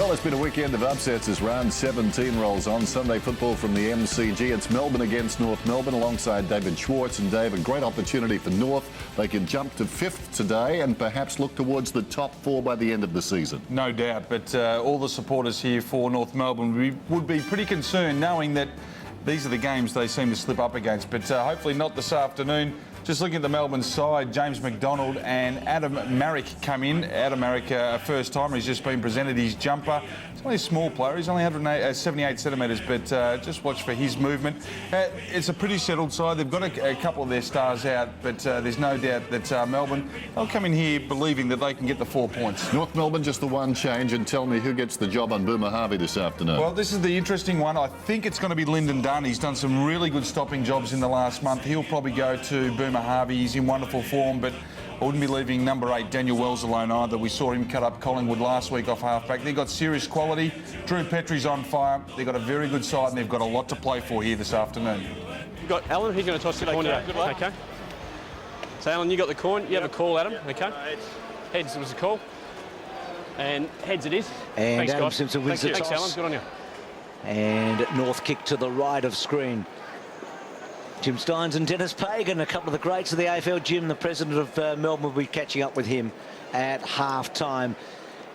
Well, it's been a weekend of upsets as round 17 rolls on. Sunday football from the MCG. It's Melbourne against North Melbourne alongside David Schwartz. And Dave, a great opportunity for North. They can jump to 5th today and perhaps look towards the top 4 by the end of the season. No doubt, but all the supporters here for North Melbourne would be pretty concerned knowing that these are the games they seem to slip up against. But hopefully not this afternoon. Just looking at the Melbourne side, James McDonald and Adam Marrick come in. Adam Marrick, first timer, he's just been presented his jumper. He's only a small player, he's only 178 centimetres, but just watch for his movement. It's a pretty settled side. They've got a couple of their stars out, but there's no doubt that Melbourne, they'll come in here believing that they can get the 4 points. North Melbourne, just the one change, and tell me who gets the job on Boomer Harvey this afternoon. Well, this is the interesting one. I think it's going to be Lyndon Dunn. He's done some really good stopping jobs in the last month. He'll probably go to Boomer Harvey. He's in wonderful form, but I wouldn't be leaving number 8, Daniel Wells, alone either. We saw him cut up Collingwood last week off halfback. They've got serious quality. Drew Petrie's on fire. They've got a very good side, and they've got a lot to play for here this afternoon. You've got Alan. He's going to toss the corner. Okay. So, Alan, you got the corner. You have a call, Adam. Okay. Heads was a call. And heads it is. And thanks, Adam guys. Simpson wins the toss. Thanks, Alan. Good on you. And North kick to the right of screen. Jim Steins and Dennis Pagan, a couple of the greats of the AFL. Jim, the president of Melbourne, will be catching up with him at half-time.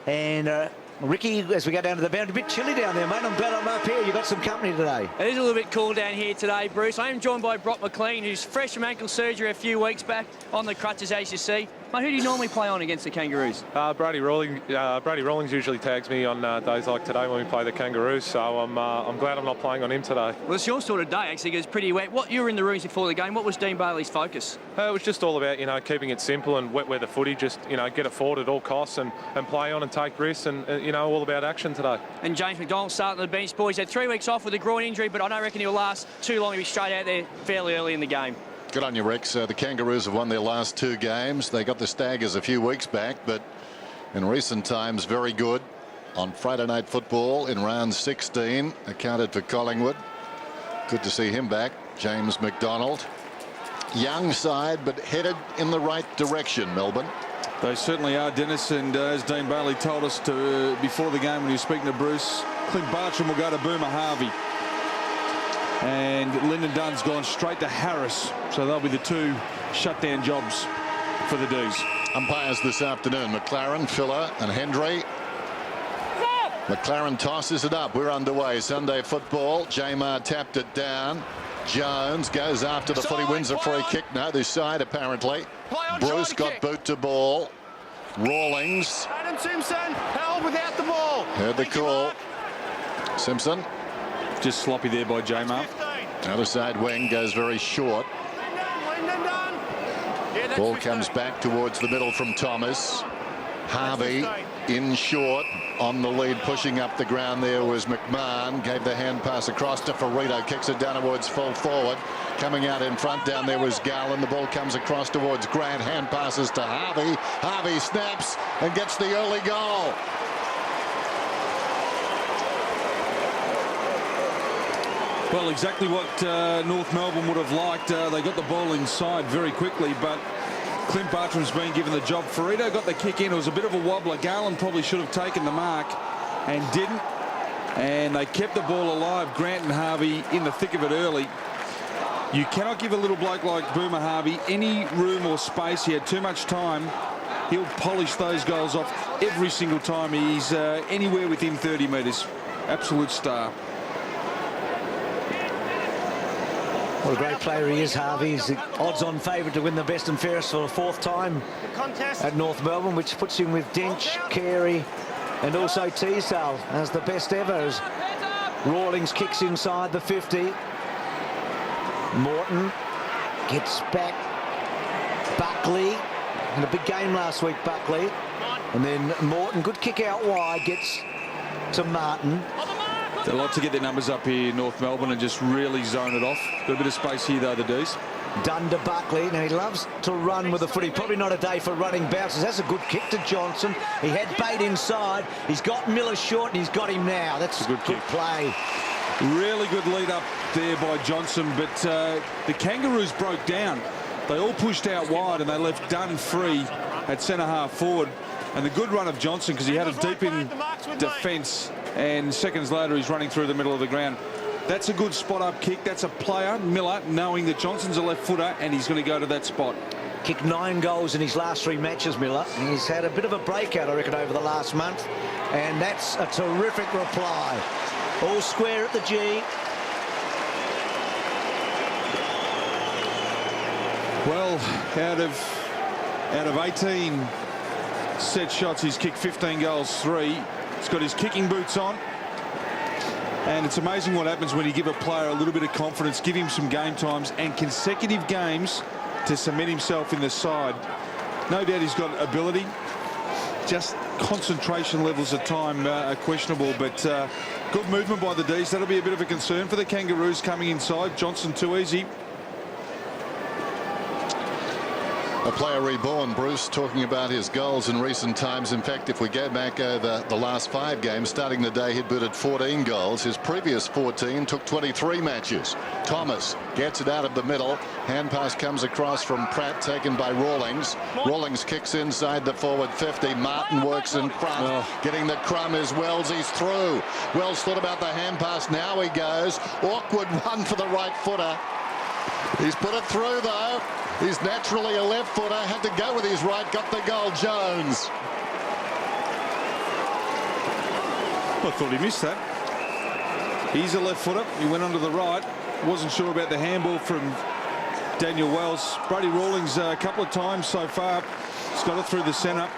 And Ricky, as we go down to the boundary, a bit chilly down there, mate. I'm glad I'm up here. You've got some company today. It is a little bit cool down here today, Bruce. I am joined by Brock McLean, who's fresh from ankle surgery a few weeks back on the crutches, as you see. Mate, who do you normally play on against the Kangaroos? Brady Rawlings usually tags me on days like today when we play the Kangaroos, so I'm glad I'm not playing on him today. Well, it's your sort of day, actually, because it's pretty wet. You were in the rooms before the game. What was Dean Bailey's focus? It was just all about, keeping it simple and wet weather footy, just, get it forward at all costs and play on and take risks and, all about action today. And James McDonald starting the bench, boys. Had 3 weeks off with a groin injury, but I don't reckon he'll last too long. He'll be straight out there fairly early in the game. Good on you, Rex. The Kangaroos have won their last 2 games. They got the Staggers a few weeks back, but in recent times, very good. On Friday Night Football in round 16, accounted for Collingwood. Good to see him back. James McDonald. Young side, but headed in the right direction, Melbourne. They certainly are, Dennis, and as Dean Bailey told us before the game when he was speaking to Bruce, Clint Bartram will go to Boomer Harvey. And Lyndon Dunn's gone straight to Harris. So they'll be the 2 shutdown jobs for the D's. Umpires this afternoon, McLaren, Filler and Hendry. McLaren tosses it up. We're underway. Sunday football. Jamar tapped it down. Jones goes after the footy, wins a free kick. No, this side apparently. Bruce got boot to ball. Rawlings. Adam Simpson held without the ball. Heard the call. Simpson. Just sloppy there by Jamar. Other side wing goes very short. Ball comes back towards the middle from Thomas. Harvey in short. On the lead, pushing up the ground there was McMahon. Gave the hand pass across to Ferrito. Kicks it down towards full forward. Coming out in front down there was Garland. The ball comes across towards Grant. Hand passes to Harvey. Harvey snaps and gets the early goal. Well, exactly what North Melbourne would have liked. They got the ball inside very quickly, but Clint Bartram's been given the job. Ferrito got the kick in. It was a bit of a wobbler. Garland probably should have taken the mark and didn't. And they kept the ball alive. Grant and Harvey in the thick of it early. You cannot give a little bloke like Boomer Harvey any room or space. He had too much time. He'll polish those goals off every single time he's anywhere within 30 metres. Absolute star. What a great player he is, Harvey. He's the odds-on favourite to win the best and fairest for the 4th time at North Melbourne, which puts him with Dench, Carey and also Teasdale as the best ever. As Rawlings kicks inside the 50. Morton gets back. Buckley. In a big game last week, Buckley. And then Morton, good kick out wide, gets to Martin. They like to get their numbers up here, North Melbourne, and just really zone it off. Got a bit of space here, though, the D's. Done to Buckley. Now, he loves to run with the footy. Probably not a day for running bounces. That's a good kick to Johnson. He had bait inside. He's got Miller short, and he's got him now. That's a good play. Really good lead up there by Johnson, but the Kangaroos broke down. They all pushed out wide, and they left Dunn free at centre-half forward. And the good run of Johnson, because he had it deep in defence, and seconds later he's running through the middle of the ground. That's a good spot-up kick. That's a player, Miller, knowing that Johnson's a left footer and he's going to go to that spot. Kicked 9 goals in his last 3 matches, Miller. He's had a bit of a breakout, I reckon, over the last month. And that's a terrific reply. All square at the G. Well, out of 18 set shots, he's kicked 15 goals, 3. He's got his kicking boots on. And it's amazing what happens when you give a player a little bit of confidence, give him some game times and consecutive games to cement himself in the side. No doubt he's got ability. Just concentration levels at time are questionable, but good movement by the Ds. That'll be a bit of a concern for the Kangaroos coming inside. Johnson too easy. A player reborn, Bruce, talking about his goals in recent times. In fact, if we go back over the last 5 games, starting the day he'd booted 14 goals. His previous 14 took 23 matches. Thomas gets it out of the middle. Hand pass comes across from Pratt, taken by Rawlings. Rawlings kicks inside the forward 50. Martin works in front. Getting the crumb is Wells. He's through. Wells thought about the hand pass. Now he goes. Awkward one for the right footer. He's put it through, though. He's naturally a left footer. Had to go with his right. Got the goal. Jones. I thought he missed that. He's a left footer. He went onto the right. Wasn't sure about the handball from Daniel Wells. Brady Rawlings a couple of times so far. He's got it through the centre.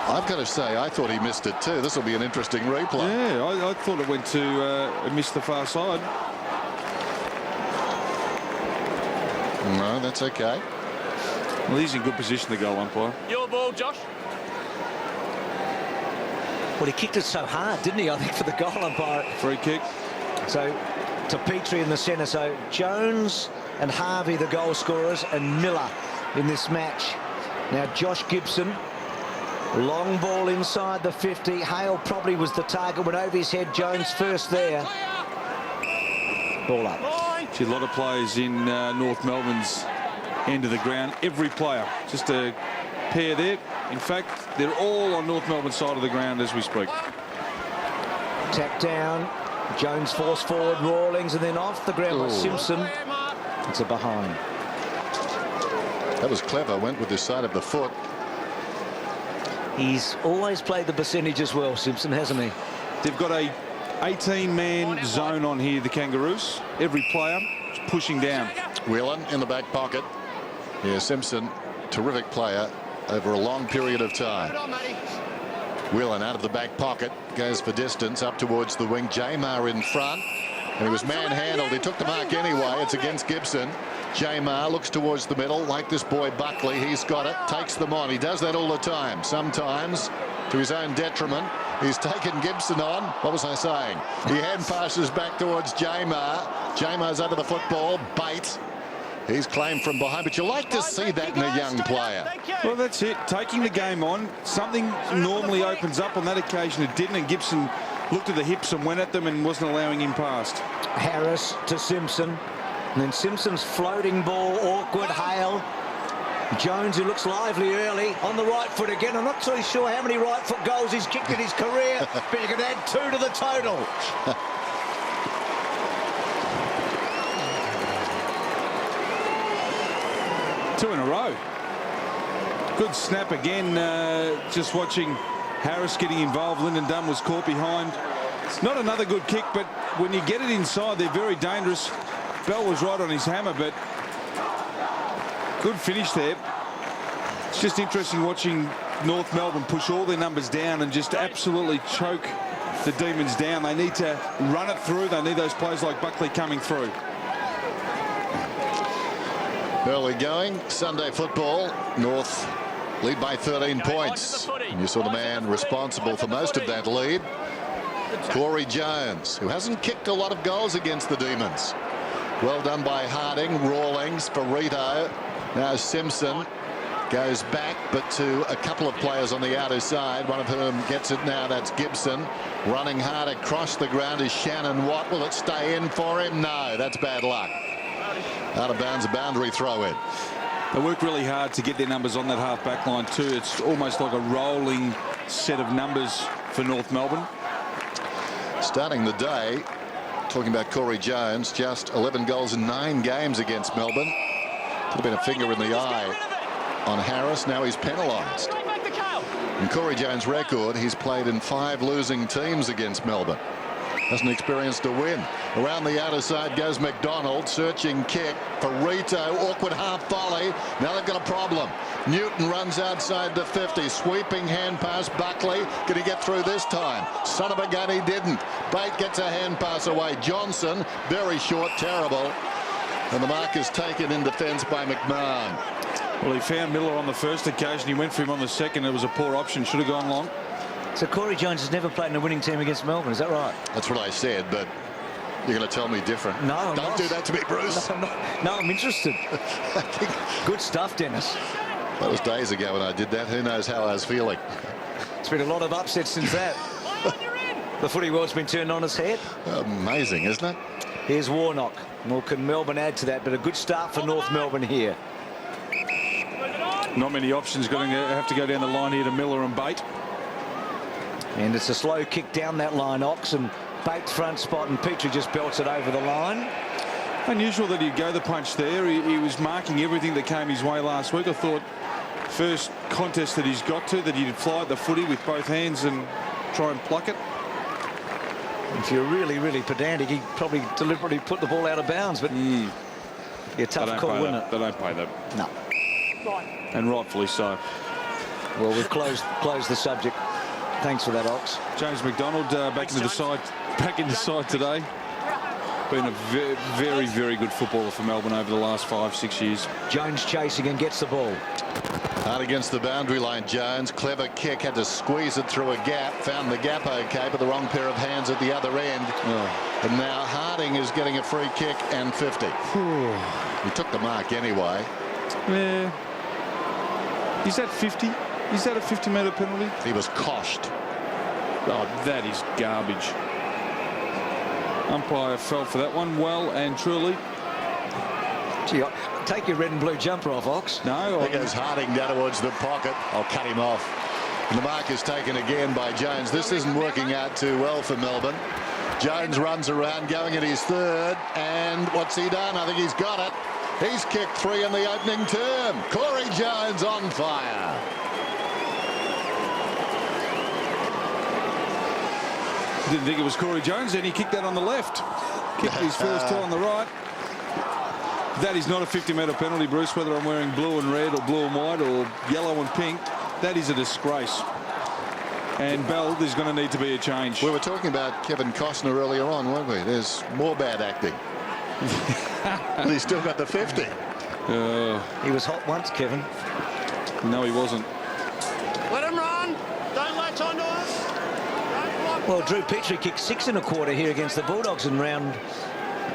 I've got to say, I thought he missed it too. This will be an interesting replay. Yeah, I thought it went to miss the far side. No, that's okay. Well, he's in good position, the goal umpire. Your ball, Josh. Well, he kicked it so hard, didn't he, I think, for the goal umpire. Free kick. So, to Petrie in the centre. So, Jones and Harvey, the goal scorers, and Miller in this match. Now, Josh Gibson. Long ball inside the 50. Hale probably was the target. Went over his head. Jones first there. Ball up. See, a lot of players in North Melbourne's end of the ground. Every player. Just a pair there. In fact, they're all on North Melbourne's side of the ground as we speak. Tap down. Jones forced forward. Rawlings, and then off the ground by Simpson. It's a behind. That was clever. Went with the side of the foot. He's always played the percentage as well, Simpson, hasn't he? They've got a 18-man zone on here, the Kangaroos. Every player is pushing down. Whelan in the back pocket. Yeah, Simpson, terrific player over a long period of time. Whelan out of the back pocket, goes for distance up towards the wing. Jamar in front, and he was manhandled. He took the mark anyway. It's against Gibson. Jamar looks towards the middle, like this boy Buckley. He's got it, takes them on. He does that all the time, sometimes to his own detriment. He's taken Gibson on. What was I saying? He hand passes back towards Jamar. Jamar's under the football. Bait. He's claimed from behind, but you like to see that in a young player. Well, that's it. Taking the game on. Something normally opens up. On that occasion, it didn't, and Gibson looked at the hips and went at them and wasn't allowing him past. Harris to Simpson. And then Simpson's floating ball, awkward. Hale. Jones, who looks lively early, on the right foot again. I'm not so sure how many right foot goals he's kicked in his career, but you can add 2 to the total. Two in a row. Good snap again. Just watching Harris getting involved. Lyndon Dunn was caught behind. It's not another good kick, but when you get it inside, they're very dangerous. Bell was right on his hammer, but good finish there. It's just interesting watching North Melbourne push all their numbers down and just absolutely choke the Demons down. They need to run it through. They need those players like Buckley coming through. Early going, Sunday football. North lead by 13 points. And you saw the man responsible for most of that lead, Corey Jones, who hasn't kicked a lot of goals against the Demons. Well done by Harding. Rawlings for Rito. Now Simpson goes back, but to a couple of players on the outer side, one of whom gets it now. That's Gibson. Running hard across the ground is Shannon Watt. Will it stay in for him? No, that's bad luck. Out of bounds, a boundary throw in. They work really hard to get their numbers on that half-back line too. It's almost like a rolling set of numbers for North Melbourne. Starting the day, talking about Corey Jones, just 11 goals in 9 games against Melbourne. Could have been a finger in the eye on Harris. Now he's penalised. In Corey Jones' record, he's played in 5 losing teams against Melbourne. Hasn't experienced a win. Around the outer side goes McDonald, searching kick for Rito, awkward half volley. Now they've got a problem. Newton runs outside the 50, sweeping hand pass. Buckley, can he get through this time? Son of a gun, he didn't. Bate gets a hand pass away. Johnson, very short, terrible. And the mark is taken in defence by McMahon. Well, he found Miller on the first occasion. He went for him on the second. It was a poor option. Should have gone long. So Corey Jones has never played in a winning team against Melbourne, is that right? That's what I said, but you're going to tell me different. No, I'm Don't not. do that to me, Bruce. No, I'm interested. Good stuff, Dennis. That was days ago when I did that. Who knows how I was feeling. It's been a lot of upsets since that. The footy world's been turned on its head. Amazing, isn't it? Here's Warnock. Well, can Melbourne add to that? But a good start for North Melbourne here. Not many options. Going to have to go down the line here to Miller and Bate. And it's a slow kick down that line, Ox, and Bates front spot, and Petrie just belts it over the line. Unusual that he'd go the punch there. He was marking everything that came his way last week. I thought first contest that he's got to, that he'd fly at the footy with both hands and try and pluck it. If you're really, really pedantic, he'd probably deliberately put the ball out of bounds, but be a tough call, wouldn't it? They don't pay that. No. And rightfully so. Well, we've closed the subject. Thanks for that, Ox. James McDonald back into the side today. Been a very, very good footballer for Melbourne over the last 5-6 years. Jones chasing and gets the ball. Hard against the boundary line, Jones. Clever kick, had to squeeze it through a gap. Found the gap okay, but the wrong pair of hands at the other end. Oh. And now Harding is getting a free kick and 50. He took the mark anyway. Yeah. Is that 50? Is that a 50-metre penalty? He was coshed. Oh, that is garbage. Umpire fell for that one well and truly. Gee, take your red and blue jumper off, Ox. No. There goes Harding down towards the pocket. I'll cut him off. And the mark is taken again by Jones. This isn't working out too well for Melbourne. Jones runs around, going at his third. And what's he done? I think he's got it. He's kicked 3 in the opening term. Corey Jones on fire. Didn't think it was Corey Jones, then he kicked that on the left. Kicked his first two on the right. That is not a 50-metre penalty, Bruce, whether I'm wearing blue and red or blue and white or yellow and pink. That is a disgrace. And Bell, there's going to need to be a change. We were talking about Kevin Costner earlier on, weren't we? There's more bad acting. And he's still got the 50. He was hot once, Kevin. No, he wasn't. Let him run. Don't latch onto us. Well, Drew Petrie kicked 6 1/4 here against the Bulldogs in round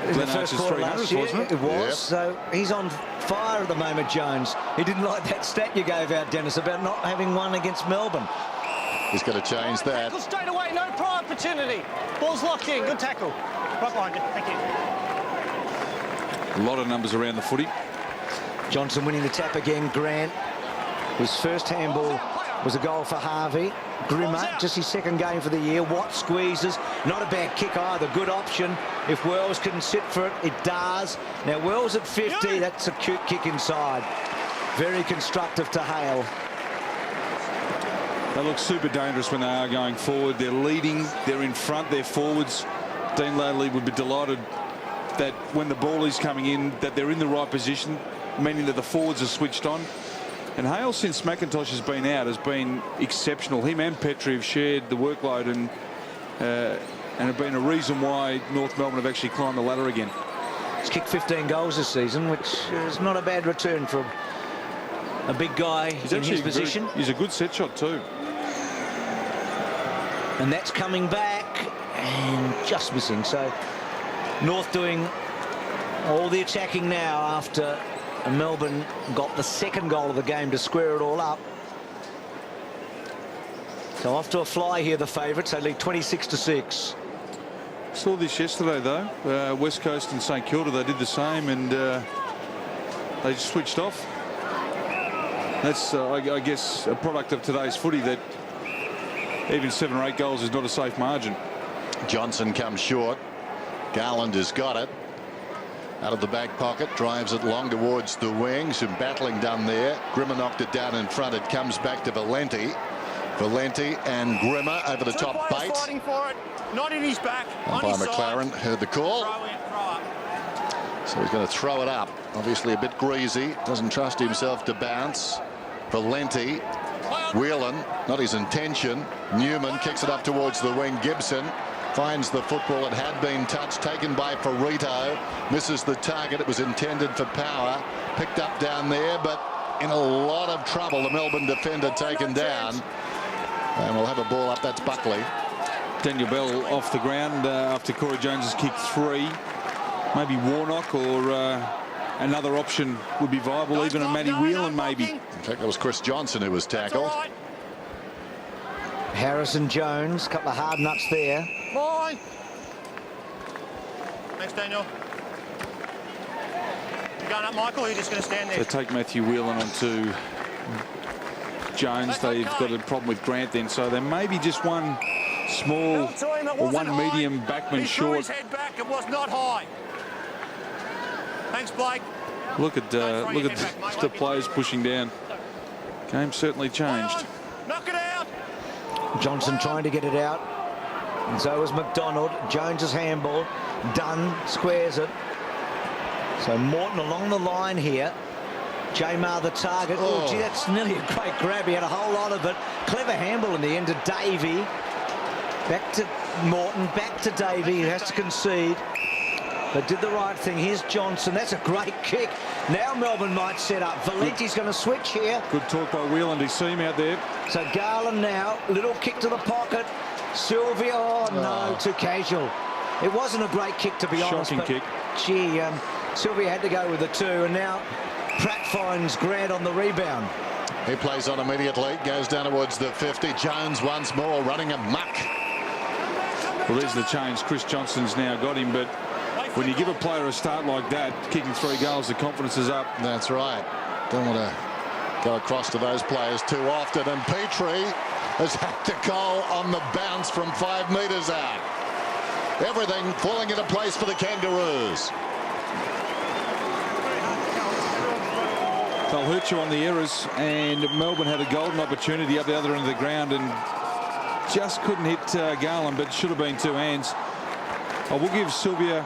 in the first quarter last year. Wasn't it? It was. Yep. So he's on fire at the moment, Jones. He didn't like that stat you gave out, Dennis, about not having won against Melbourne. He's got to change that. Tackle straight away. No prior opportunity. Ball's locked in. Good tackle. Right behind you. Thank you. A lot of numbers around the footy. Johnson winning the tap again. Grant. His first handball was a goal for Harvey. Grimmer, just his second game for the year. Watt squeezes. Not a bad kick either. Good option. If Wells can sit for it, it does. Now Wells at 50. That's a cute kick inside. Very constructive to Hale. They look super dangerous when they are going forward. They're leading. They're in front. They're forwards. Dean Ladley would be delighted that when the ball is coming in, that they're in the right position, meaning that the forwards are switched on. And Hale, since McIntosh has been out, has been exceptional. Him and Petrie have shared the workload and have been a reason why North Melbourne have actually climbed the ladder again. He's kicked 15 goals this season, which is not a bad return for a big guy in his position. He's a good set shot too. And that's coming back and just missing. So North doing all the attacking now after Melbourne got the second goal of the game to square it all up. So off to a fly here, the favourites. They lead 26-6. Saw this yesterday though. West Coast and St Kilda, they did the same, and they just switched off. That's, I guess, a product of today's footy that even 7 or 8 goals is not a safe margin. Johnson comes short. Garland has got it. Out of the back pocket, drives it long towards the wing. Some battling done there. Grimmer knocked it down in front. It comes back to Valenti. Valenti and Grimmer over the top bait. Fighting for it. Not in his back. Umpire McLaren heard the call. So he's going to throw it up. Obviously a bit greasy. Doesn't trust himself to bounce. Valenti. Whelan, not his intention. Newman kicks it up towards the wing. Gibson finds the football. It had been touched, taken by Ferrito. Misses the target. It was intended for power. Picked up down there, but in a lot of trouble. The Melbourne defender taken down. And we'll have a ball up. That's Buckley. Daniel Bell off the ground after Corey Jones has kicked 3. Maybe Warnock or another option would be viable. Even a Matty Whelan maybe. In fact, that was Chris Johnson who was tackled. Harrison Jones, couple of hard nuts there. Mine. Thanks, Daniel. You going up, Michael, or you're just going to stand there? So take Matthew Whelan onto Jones. They've got a problem with Grant then. So there may be just one small or one medium backman short. His head back. It was not high. Thanks, Blake. Look at the players pushing down. Game certainly changed. Knock it out. Johnson trying to get it out. And so was McDonald. Jones's handball. Dunn squares it. So Morton along the line here. Jamar the target. Oh, gee, that's nearly a great grab. He had a whole lot of it. Clever handball in the end to Davey. Back to Morton. Back to Davey, who has to concede. But did the right thing. Here's Johnson. That's a great kick. Now Melbourne might set up. Valenti's going to switch here. Good talk by Whelan. He see him out there. So Garland now. Little kick to the pocket. Sylvia. Oh, no. Too casual. It wasn't a great kick, to be honest. Shocking kick. Gee, Sylvia had to go with the 2. And now Pratt finds Grant on the rebound. He plays on immediately. Goes down towards the 50. Jones once more running amok. Well, there's the change. Chris Johnson's now got him, but when you give a player a start like that, kicking 3 goals, the confidence is up. That's right. Don't want to go across to those players too often. And Petrie has had to goal on the bounce from 5 metres out. Everything falling into place for the Kangaroos. They'll hurt you on the errors, and Melbourne had a golden opportunity up the other end of the ground and just couldn't hit Garland, but should have been 2 hands. I will give Sylvia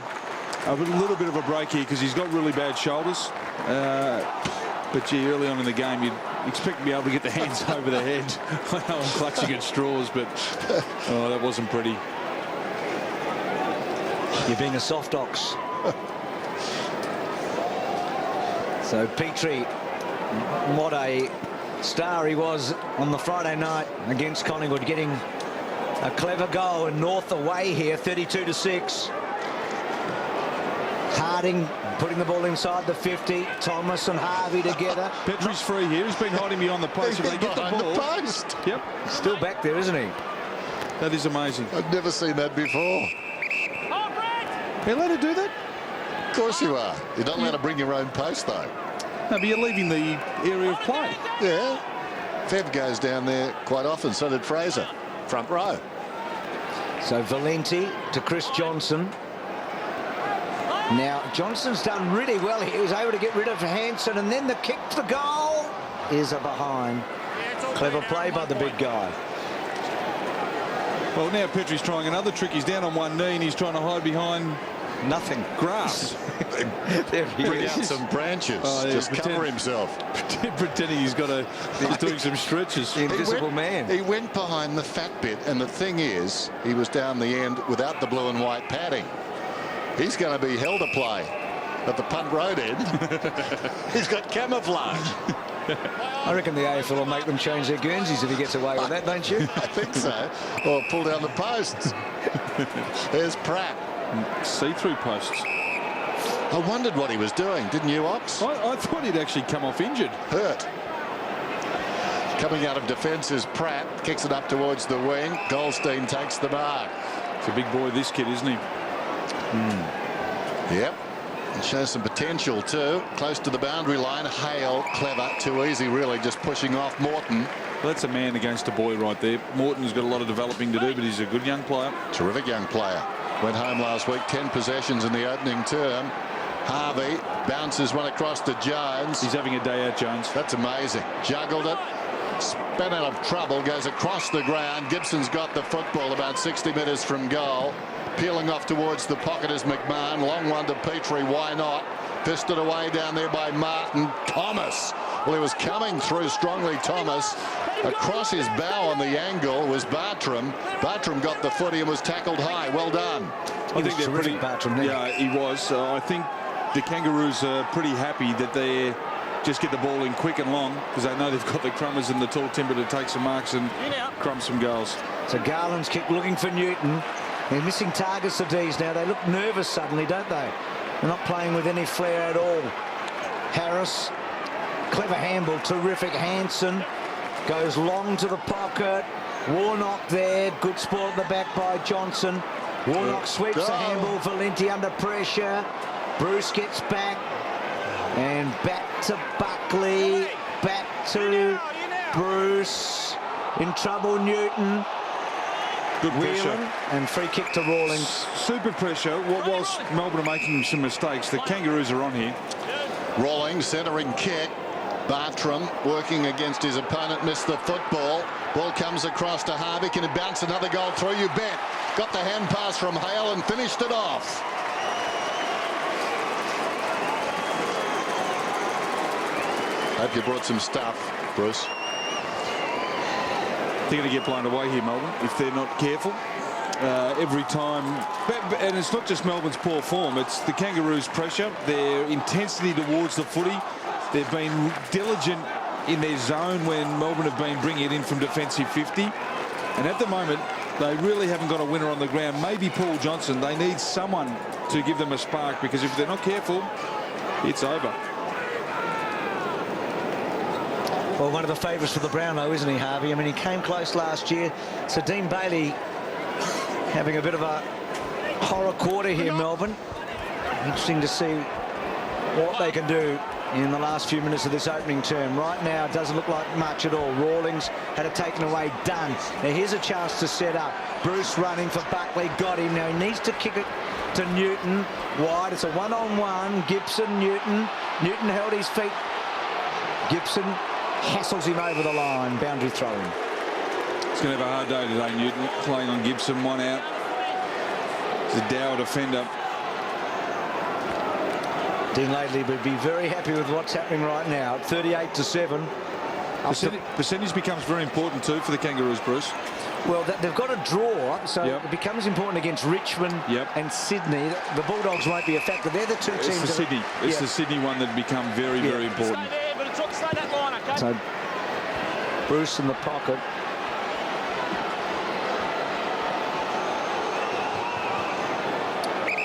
a little bit of a break here because he's got really bad shoulders. But gee, early on in the game, you'd expect to be able to get the hands over the head. I know I'm clutching at straws, but oh, that wasn't pretty. You're being a soft ox. So Petrie, what a star he was on the Friday night against Collingwood, getting a clever goal, and North away here, 32-6. Harding putting the ball inside the 50. Thomas and Harvey together. Petrie's free here. He's been hiding behind the post. If they get the ball, the post. Yep, Still back there, isn't he? that is amazing. I've never seen that before. Are you allowed to do that? Of course you are. You're not allowed to bring your own post, though. No, but you're leaving the area of play. Yeah. Fev goes down there quite often. So did Fraser. Front row. So Valenti to Chris Johnson. Now Johnson's done really well here. He was able to get rid of Hanson, and then the kick to the goal is a behind. Clever play by the big guy. Well, now Petrie's trying another trick. He's down on one knee and he's trying to hide behind Nothing. grass. There he Bring is. out some branches. Oh, yeah, Just pretend- cover himself. Pretending he's doing some stretches. The invisible man. He went behind the fat bit, and the thing is, he was down the end without the blue and white padding. He's going to be hell to play at the punt road end. He's got camouflage. I reckon the AFL will make them change their Guernseys if he gets away with that, don't you? I think so. Or pull down the posts. There's Pratt. See-through posts. I wondered what he was doing, didn't you, Ox? I thought he'd actually come off injured. Hurt. Coming out of defence is Pratt. Kicks it up towards the wing. Goldstein takes the mark. It's a big boy, this kid, isn't he? Yep. And shows some potential too. Close to the boundary line. Hale, clever, too easy really, just pushing off Morton. Well, that's a man against a boy right there. Morton's got a lot of developing to do, but he's a good young player. Terrific young player. Went home last week, 10 possessions in the opening term. Harvey bounces one across to Jones. He's having a day out, Jones. That's amazing. Juggled it. Spent out of trouble. Goes across the ground. Gibson's got the football about 60 metres from goal. Peeling off towards the pocket is McMahon. Long one to Petrie. Why not? Fisted away down there by Martin. Thomas. Well, he was coming through strongly, Thomas. Across his bow on the angle was Bartram. Bartram got the footy and was tackled high. Well done. I think they're pretty Bartram. Yeah, he was. I think the Kangaroos are pretty happy that they just get the ball in quick and long, because they know they've got the Crummers and the tall timber to take some marks and crumb some goals. So Garland's kick looking for Newton. They're missing targets to D's now. They look nervous suddenly, don't they? They're not playing with any flair at all. Harris, clever handball, terrific. Hanson goes long to the pocket. Warnock there, good sport at the back by Johnson. Warnock sweeps the handball. Valenti under pressure. Bruce gets back. And back to Buckley. Back to Bruce. In trouble, Newton. Good pressure. Whelan, and free kick to Rawlings. Super pressure. Whilst Melbourne are making some mistakes, the Kangaroos are on here. Rawlings, centering kick. Bartram working against his opponent, missed the football. Ball comes across to Harvey. Can he bounce another goal through? You bet. Got the hand pass from Hale and finished it off. Hope you brought some stuff, Bruce. They're going to get blown away here, Melbourne, if they're not careful. Every time, and it's not just Melbourne's poor form, it's the Kangaroos' pressure, their intensity towards the footy. They've been diligent in their zone when Melbourne have been bringing it in from defensive 50. And at the moment, they really haven't got a winner on the ground. Maybe Paul Johnson. They need someone to give them a spark, because if they're not careful, it's over. Well, one of the favourites for the Brownlow, isn't he, Harvey? I mean, he came close last year. So Dean Bailey having a bit of a horror quarter here, Melbourne. Interesting to see what they can do in the last few minutes of this opening term. Right now, it doesn't look like much at all. Rawlings had it taken away, done. Now, here's a chance to set up. Bruce running for Buckley, got him. Now, he needs to kick it to Newton. Wide, it's a one-on-one. Gibson, Newton. Newton held his feet. Gibson hassles him over the line. Boundary throwing. He's going to have a hard day today, Newton, playing on Gibson. One out. He's a dour defender. Dean Laidley would be very happy with what's happening right now. 38-7. Percentage becomes very important too for the Kangaroos, Bruce. Well, they've got a draw, so it becomes important against Richmond and Sydney. The Bulldogs won't be a factor. They're the two teams. It's the Sydney. It's the Sydney one that become very, very important. Stay there, but stay that line, okay? So Bruce in the pocket.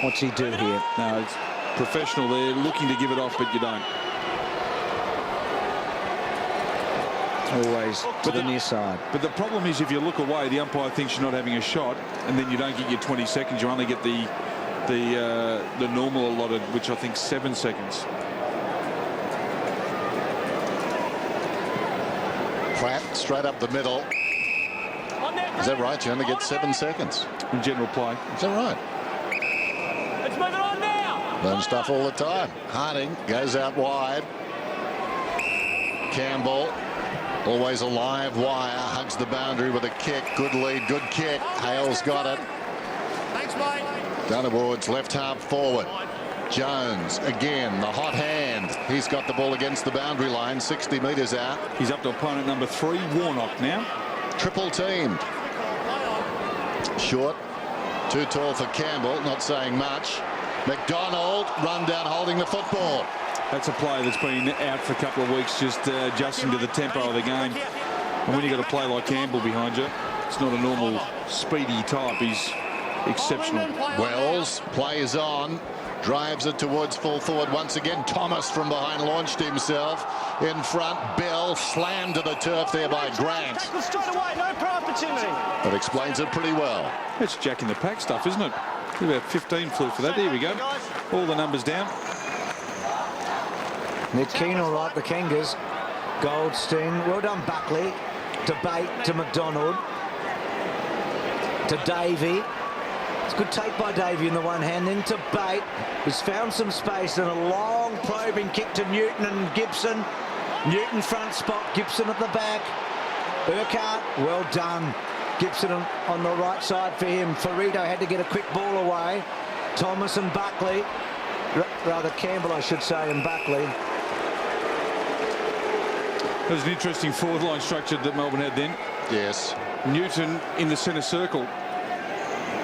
What's he do here? No, it's professional. They're looking to give it off, but you don't. Always to the near side. But the problem is, if you look away, the umpire thinks you're not having a shot, and then you don't get your 20 seconds. You only get the normal allotted, which I think 7 seconds. Pratt straight up the middle. Is that right? You only get 7 seconds in general play. Is that right? Let's move it on now. Learn stuff all the time. Harding goes out wide. Campbell, always a live wire, hugs the boundary with a kick. Good lead, good kick. Hale's got it. Thanks, mate. Downwards, left half forward. Jones again, the hot hand. He's got the ball against the boundary line, 60 metres out. He's up to opponent number 3, Warnock now. Triple teamed. Short, too tall for Campbell, not saying much. McDonald run down holding the football. That's a player that's been out for a couple of weeks, just adjusting to the tempo of the game. And when you've got a player like Campbell behind you, it's not a normal speedy type. He's exceptional. Wells plays on, drives it towards full forward once again. Thomas from behind launched himself in front. Bell slammed to the turf there by Grant. Tackle straight away, no pro opportunity. That explains it pretty well. It's Jack in the Pack stuff, isn't it? About 15 flew for that. There we go. All the numbers down. They're keen, all right, the Kangas. Goldstein, well done, Buckley. To Bate, to McDonald. To Davey. It's a good take by Davey in the one hand. Then to Bate, who's found some space and a long probing kick to Newton and Gibson. Newton front spot, Gibson at the back. Urquhart, well done. Gibson on the right side for him. Ferrito had to get a quick ball away. Thomas and Buckley. Rather Campbell, I should say, and Buckley. There's an interesting forward line structure that Melbourne had then. Yes. Newton in the centre circle.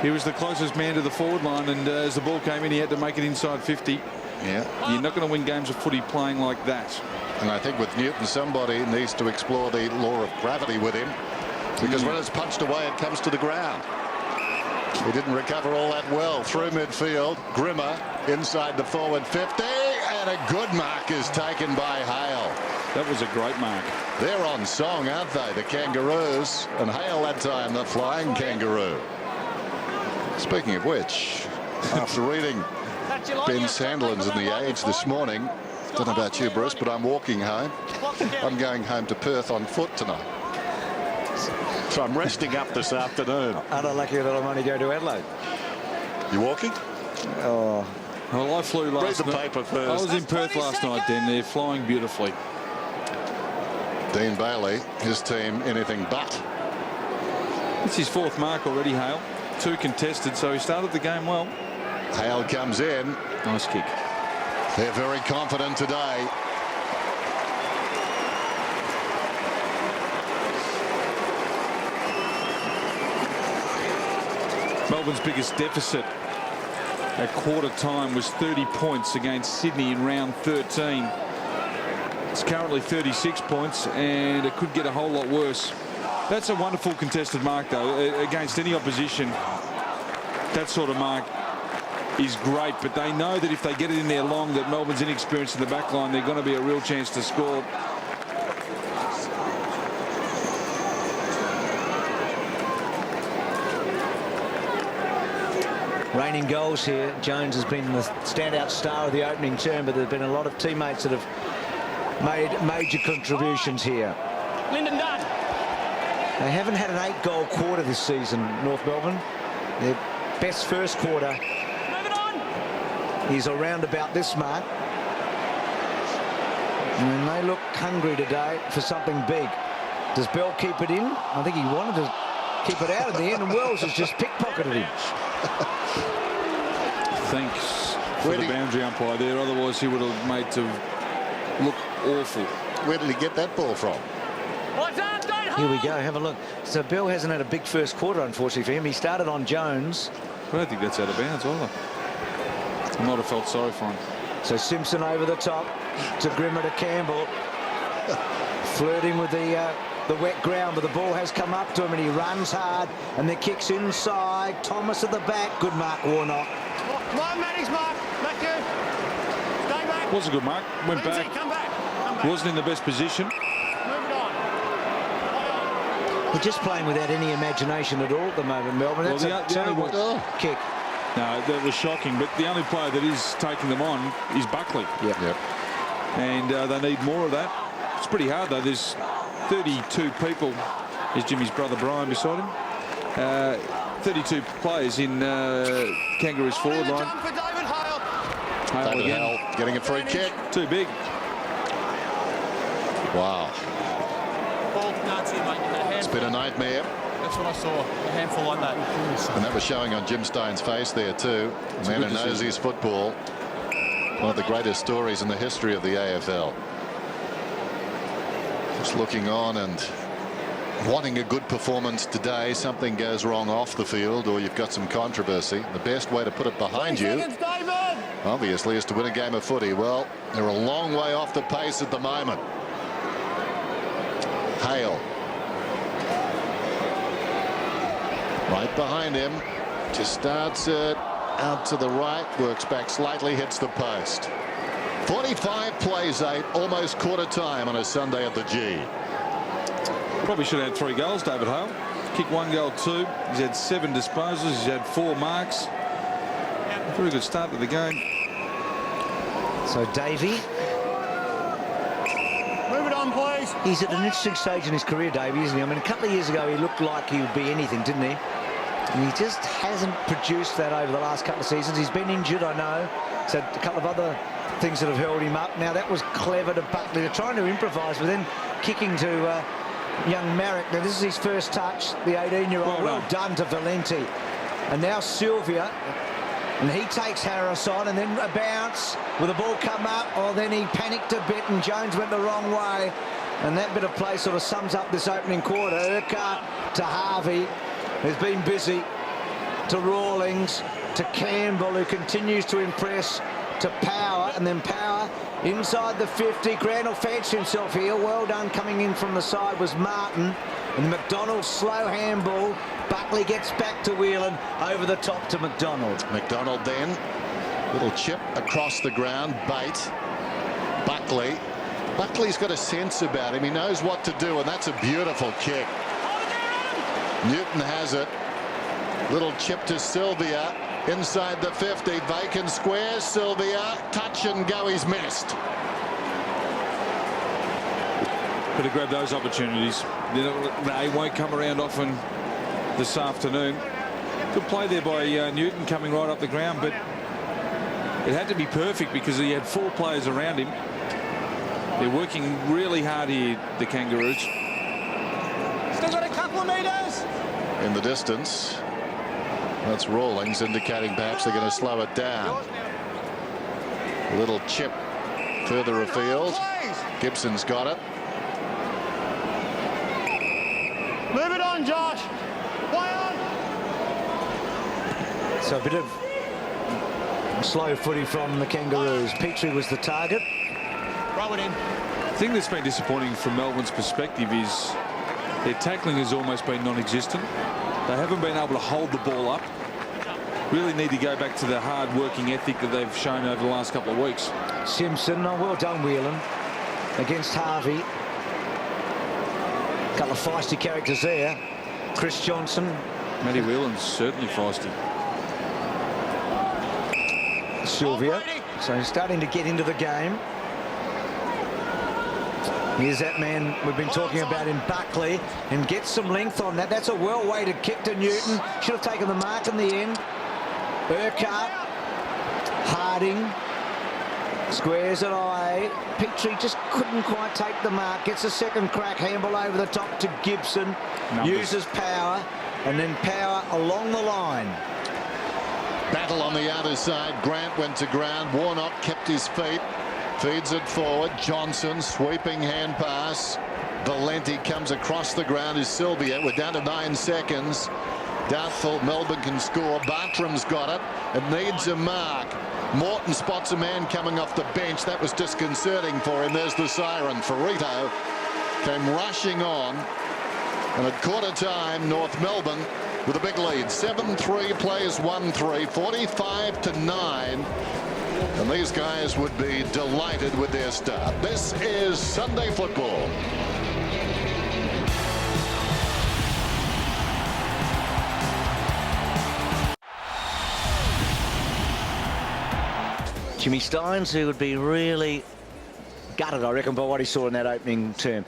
He was the closest man to the forward line, and as the ball came in, he had to make it inside 50. Yeah. You're not going to win games of footy playing like that. And I think with Newton, somebody needs to explore the law of gravity with him, because when it's punched away, it comes to the ground. He didn't recover all that well through midfield. Grimmer inside the forward 50, and a good mark is taken by Hale. That was a great mark. They're on song, aren't they, the Kangaroos? And Hale that time, the flying kangaroo. Speaking of which, after reading Ben Sandlin's in The Age this morning, don't know about you, Bruce, but I'm walking home. I'm going home to Perth on foot tonight. So I'm resting up this afternoon. Aren't I lucky that I'm only going to Adelaide? You walking? Oh, Well, I flew last Read the night. paper first. I was in Perth last night, then. They're flying beautifully. Dean Bailey, his team, anything but. It's his fourth mark already, Hale. 2 contested, so he started the game well. Hale comes in. Nice kick. They're very confident today. Melbourne's biggest deficit at quarter time was 30 points against Sydney in round 13. It's currently 36 points, and it could get a whole lot worse. That's a wonderful contested mark, though, against any opposition. That sort of mark is great, but they know that if they get it in there long, that Melbourne's inexperienced in the back line, they're going to be a real chance to score. raining goals here. Jones has been the standout star of the opening term, but there's been a lot of teammates that have made major contributions here. Lyndon Dunn. They haven't had an 8-goal quarter this season, North Melbourne. Their best first quarter is around about this mark. And they look hungry today for something big. Does Bell keep it in? I think he wanted to keep it out at the end, and Wells has just pickpocketed him. Thanks for the boundary umpire there. Otherwise, he would have made to look awful. Where did he get that ball from? Here we go. Have a look. So Bell hasn't had a big first quarter, unfortunately, for him. He started on Jones. I don't think that's out of bounds either. I might have felt sorry for him. So Simpson over the top to Grimmer to Campbell. Flirting with the wet ground, but the ball has come up to him and he runs hard and the kick's inside. Thomas at the back. Good mark, Warnock. Come on, Matty's mark. Matthew. Stay back. Was a good mark. Went Lindsay, back. come back. Come back. Wasn't in the best position. Move it on. We're just playing without any imagination at all at the moment, Melbourne. That's Well, the only one- kick. No, that was shocking. But the only player that is taking them on is Buckley. Yep. And they need more of that. It's pretty hard, though. There's 32 people. There's Jimmy's brother Brian beside him. 32 players in Kangaroos forward line. Jump for David Hale. Hale David again. Hale getting a free kick. Too big. Wow. Ball, no, it's in, mate. It's been a nightmare. That's what I saw. A handful like that. And that was showing on Jim Stein's face there too. A man who knows his football. One of the greatest stories in the history of the AFL. Just looking on and wanting a good performance today. Something goes wrong off the field or you've got some controversy. The best way to put it behind you, obviously, is to win a game of footy. Well, they're a long way off the pace at the moment. Hale. Right behind him. Just starts it out to the right. Works back slightly. Hits the post. 45 plays 8. Almost quarter time on a Sunday at the G. Probably should have had 3 goals, David Hale. Kicked 1 goal, 2. He's had 7 disposals. He's had 4 marks. Very good start to the game. So Davey He's at an interesting stage in his career, Davey, isn't he? I mean, a couple of years ago, he looked like he would be anything, didn't he? And he just hasn't produced that over the last couple of seasons. He's been injured, I know. He's had a couple of other things that have held him up. Now, that was clever to Buckley. They're trying to improvise, but then kicking to young Marek. Now, this is his first touch, the 18-year-old. Well done to Valenti. And now Sylvia. And he takes Harris on, and then a bounce. Will the ball come up? Oh, then he panicked a bit, and Jones went the wrong way. And that bit of play sort of sums up this opening quarter. Urquhart to Harvey, who's been busy, to Rawlings, to Campbell, who continues to impress, to Power, and then Power inside the 50. Grant will fancy himself here. Well done. Coming in from the side was Martin. And McDonald, slow handball. Buckley gets back to Whelan, over the top to McDonald. McDonald then, little chip across the ground, bait. Buckley. Buckley's got a sense about him. He knows what to do, and that's a beautiful kick. Newton has it. Little chip to Sylvia. Inside the 50, vacant square. Sylvia, touch and go, he's missed. Better grab those opportunities. They won't come around often this afternoon. Good play there by Newton, coming right up the ground, but it had to be perfect because he had 4 players around him. They're working really hard here, the Kangaroos. Still got a couple of metres. In the distance, that's Rawlings indicating perhaps they're going to slow it down. A little chip further afield. Gibson's got it. Move it on, Josh. Play on. So a bit of slow footy from the Kangaroos. Petrie was the target. Throw it in. The thing that's been disappointing from Melbourne's perspective is their tackling has almost been non-existent. They haven't been able to hold the ball up. Really need to go back to the hard working ethic that they've shown over the last couple of weeks. Simpson, oh, well done, Whelan, against Harvey. A couple of feisty characters there. Chris Johnson. Matty Whelan's certainly feisty. Sylvia. So he's starting to get into the game. Here's that man we've been talking about in Buckley, and gets some length on that. That's a well-weighted kick to Newton. Should have taken the mark in the end. Urquhart. Harding. Squares it away. Petrie just couldn't quite take the mark. Gets a second crack. Handball over the top to Gibson. Uses Power. And then Power along the line. Battle on the outer side. Grant went to ground. Warnock kept his feet. Feeds it forward. Johnson, sweeping hand pass. Valenti comes across the ground. Is Sylvia. We're down to 9 seconds. Doubtful Melbourne can score. Bartram's got it. It needs a mark. Morton spots a man coming off the bench. That was disconcerting for him. There's the siren. Ferrito came rushing on. And at quarter time, North Melbourne with a big lead. 7-3 plays 1-3. 45-9. And these guys would be delighted with their start. This is Sunday football. Jimmy Steins, who would be really gutted, I reckon, by what he saw in that opening term.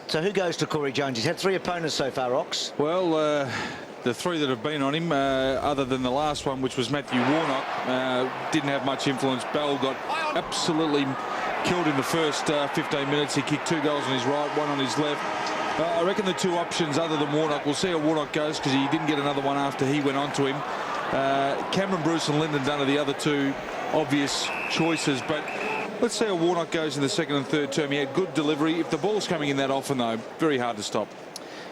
So who goes to Corey Jones? He's had 3 opponents so far, Ox. Well, the 3 that have been on him, other than the last one, which was Matthew Warnock, didn't have much influence. Bell got absolutely killed in the first 15 minutes. He kicked 2 goals on his right, 1 on his left. I reckon the 2 options other than Warnock, we'll see how Warnock goes because he didn't get another one after he went on to him. Cameron Bruce and Lyndon Dunn are the other 2 obvious choices, but let's see how Warnock goes in the second and third term. He had good delivery. If the ball's coming in that often, though, very hard to stop.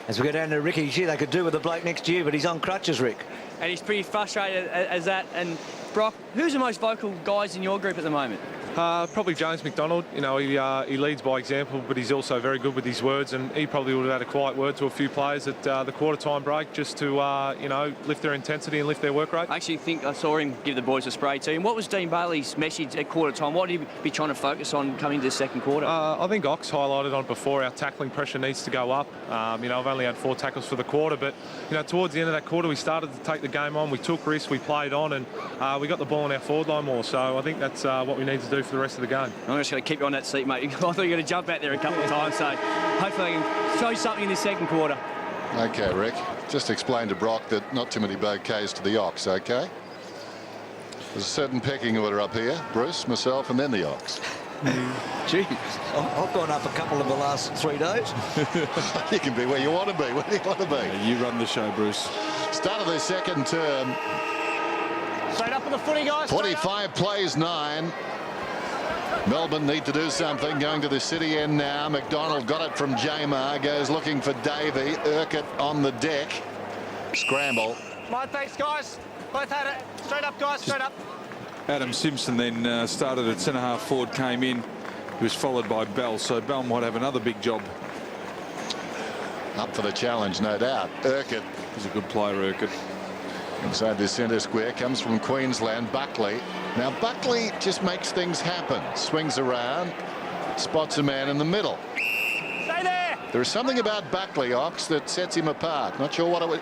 As we go down to Ricky, gee, they could do with the bloke next year, but he's on crutches, Rick. And he's pretty frustrated as that. And Brock, who's the most vocal guys in your group at the moment? Probably James McDonald. You know, he leads by example, but he's also very good with his words, and he probably would have had a quiet word to a few players at the quarter-time break just to, you know, lift their intensity and lift their work rate. I actually think I saw him give the boys a spray too. And what was Dean Bailey's message at quarter-time? What did he be trying to focus on coming to the second quarter? I think Ox highlighted on before, our tackling pressure needs to go up. You know, I've only had 4 tackles for the quarter, but, you know, towards the end of that quarter, we started to take the game on. We took risks, we played on, and we got the ball on our forward line more. So I think that's what we need to do for the rest of the game. I'm just going to keep you on that seat, mate. I thought you were going to jump out there a couple of times, so hopefully I can show you something in the second quarter. Okay, Rick. Just explain to Brock that not too many bouquets to the Ox, okay? There's a certain pecking order up here. Bruce, myself, and then the Ox. Gee, I've gone up a couple of the last 3 days. You can be where you want to be. Where do you want to be? Yeah, you run the show, Bruce. Start of the second term. Straight up with the footy, guys. 45 plays 9. Melbourne need to do something. Going to the city end now. McDonald got it from Jamar. Goes looking for Davey. Urquhart on the deck. Scramble. Mate, thanks, guys. Both had it. Straight up, guys. Straight up. Adam Simpson then started at centre-half forward, came in. He was followed by Bell, so Bell might have another big job. Up for the challenge, no doubt. Urquhart. He's a good player, Urquhart. Inside the centre square, comes from Queensland, Buckley. Now Buckley just makes things happen. Swings around, spots a man in the middle. Stay there. There is something about Buckley, Ox, that sets him apart. Not sure what it would.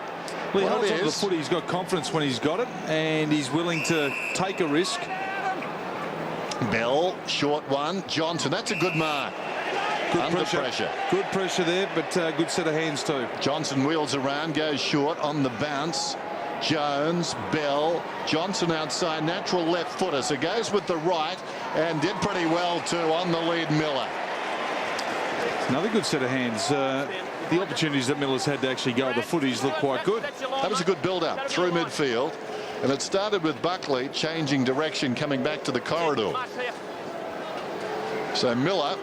Well, he what holds it onto the is. footy. He's got confidence when he's got it, and he's willing to take a risk. Bell, short one. Johnson, that's a good mark. Good Under pressure. Good pressure there, but good set of hands too. Johnson wheels around, goes short on the bounce. Jones, Bell, Johnson outside, natural left footer, so goes with the right and did pretty well too on the lead. Miller. Another good set of hands. The opportunities that Miller's had to actually go at the footies look quite good. That was a good build-up through midfield, and it started with Buckley changing direction, coming back to the corridor. So Miller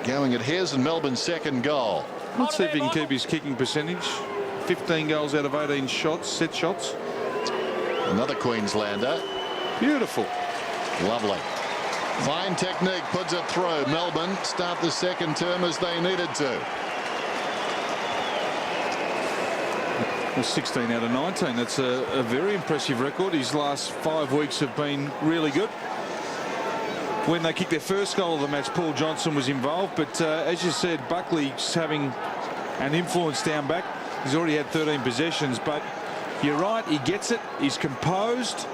going at his and Melbourne's second goal. Let's see if he can keep his kicking percentage. 15 goals out of 18 shots, set shots. Another Queenslander. Beautiful. Lovely. Fine technique, puts it through. Melbourne start the second term as they needed to. Well, 16 out of 19. That's a very impressive record. His last 5 weeks have been really good. When they kicked their first goal of the match, Paul Johnson was involved, but as you said, Buckley's having an influence down back. He's already had 13 possessions, but you're right, he gets it, he's composed,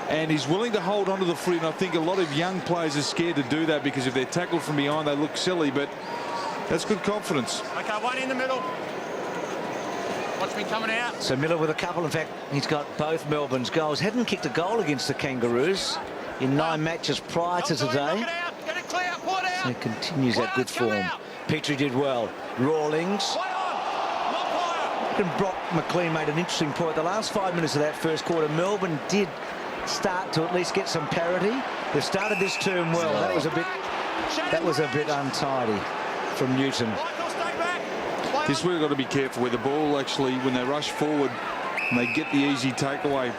and he's willing to hold on to the footy. And I think a lot of young players are scared to do that because if they're tackled from behind, they look silly, but that's good confidence. Okay, one in the middle. Watch me coming out. So Miller with a couple. In fact, he's got both Melbourne's goals. Hadn't kicked a goal against the Kangaroos in 9 matches prior to today. Get it clear, pull it out. So he continues that good form. Petrie did well. Rawlings. And Brock McLean made an interesting point. The last 5 minutes of that first quarter, Melbourne did start to at least get some parity. They started this term well. That was a bit untidy from Newton. This we've got to be careful with the ball. Actually, when they rush forward and they get the easy takeaway.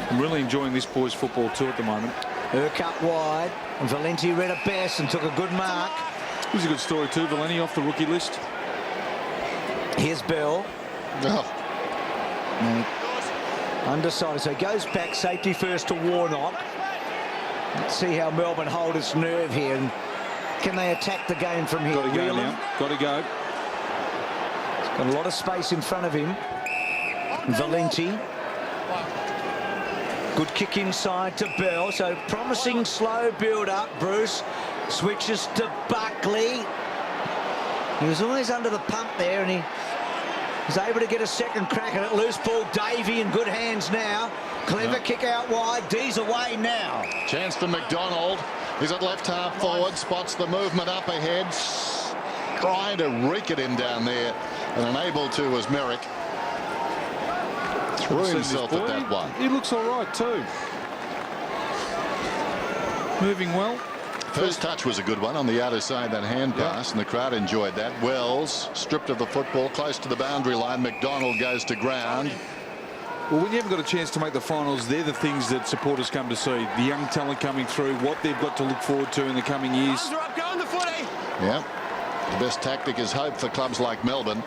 I'm really enjoying this boys' football too at the moment. Urquhart wide, and Valenti read it best and took a good mark. It was a good story too. Valenti off the rookie list. Here's Bell. Oh. Undecided, so he goes back, safety first to Warnock. Let's see how Melbourne hold its nerve here, and can they attack the game from here? Got to go now. Got to go. He's got a lot of space in front of him. Valenti. Good kick inside to Bell, so promising slow build-up. Bruce switches to Buckley. He was always under the pump there, and he was able to get a second crack at it. Loose ball, Davey in good hands now. Clever kick out wide. D's away now. Chance for McDonald. He's at left half forward. Spots the movement up ahead. Trying to rake it in down there. And unable to was Merrick. Threw himself at that one. He looks all right too. Moving well. First touch was a good one on the outer side, that hand pass, and the crowd enjoyed that. Wells stripped of the football close to the boundary line. McDonald goes to ground. Well, when you haven't got a chance to make the finals, they're the things that supporters come to see. The young talent coming through, what they've got to look forward to in the coming years. Yeah. The best tactic is hope for clubs like Melbourne.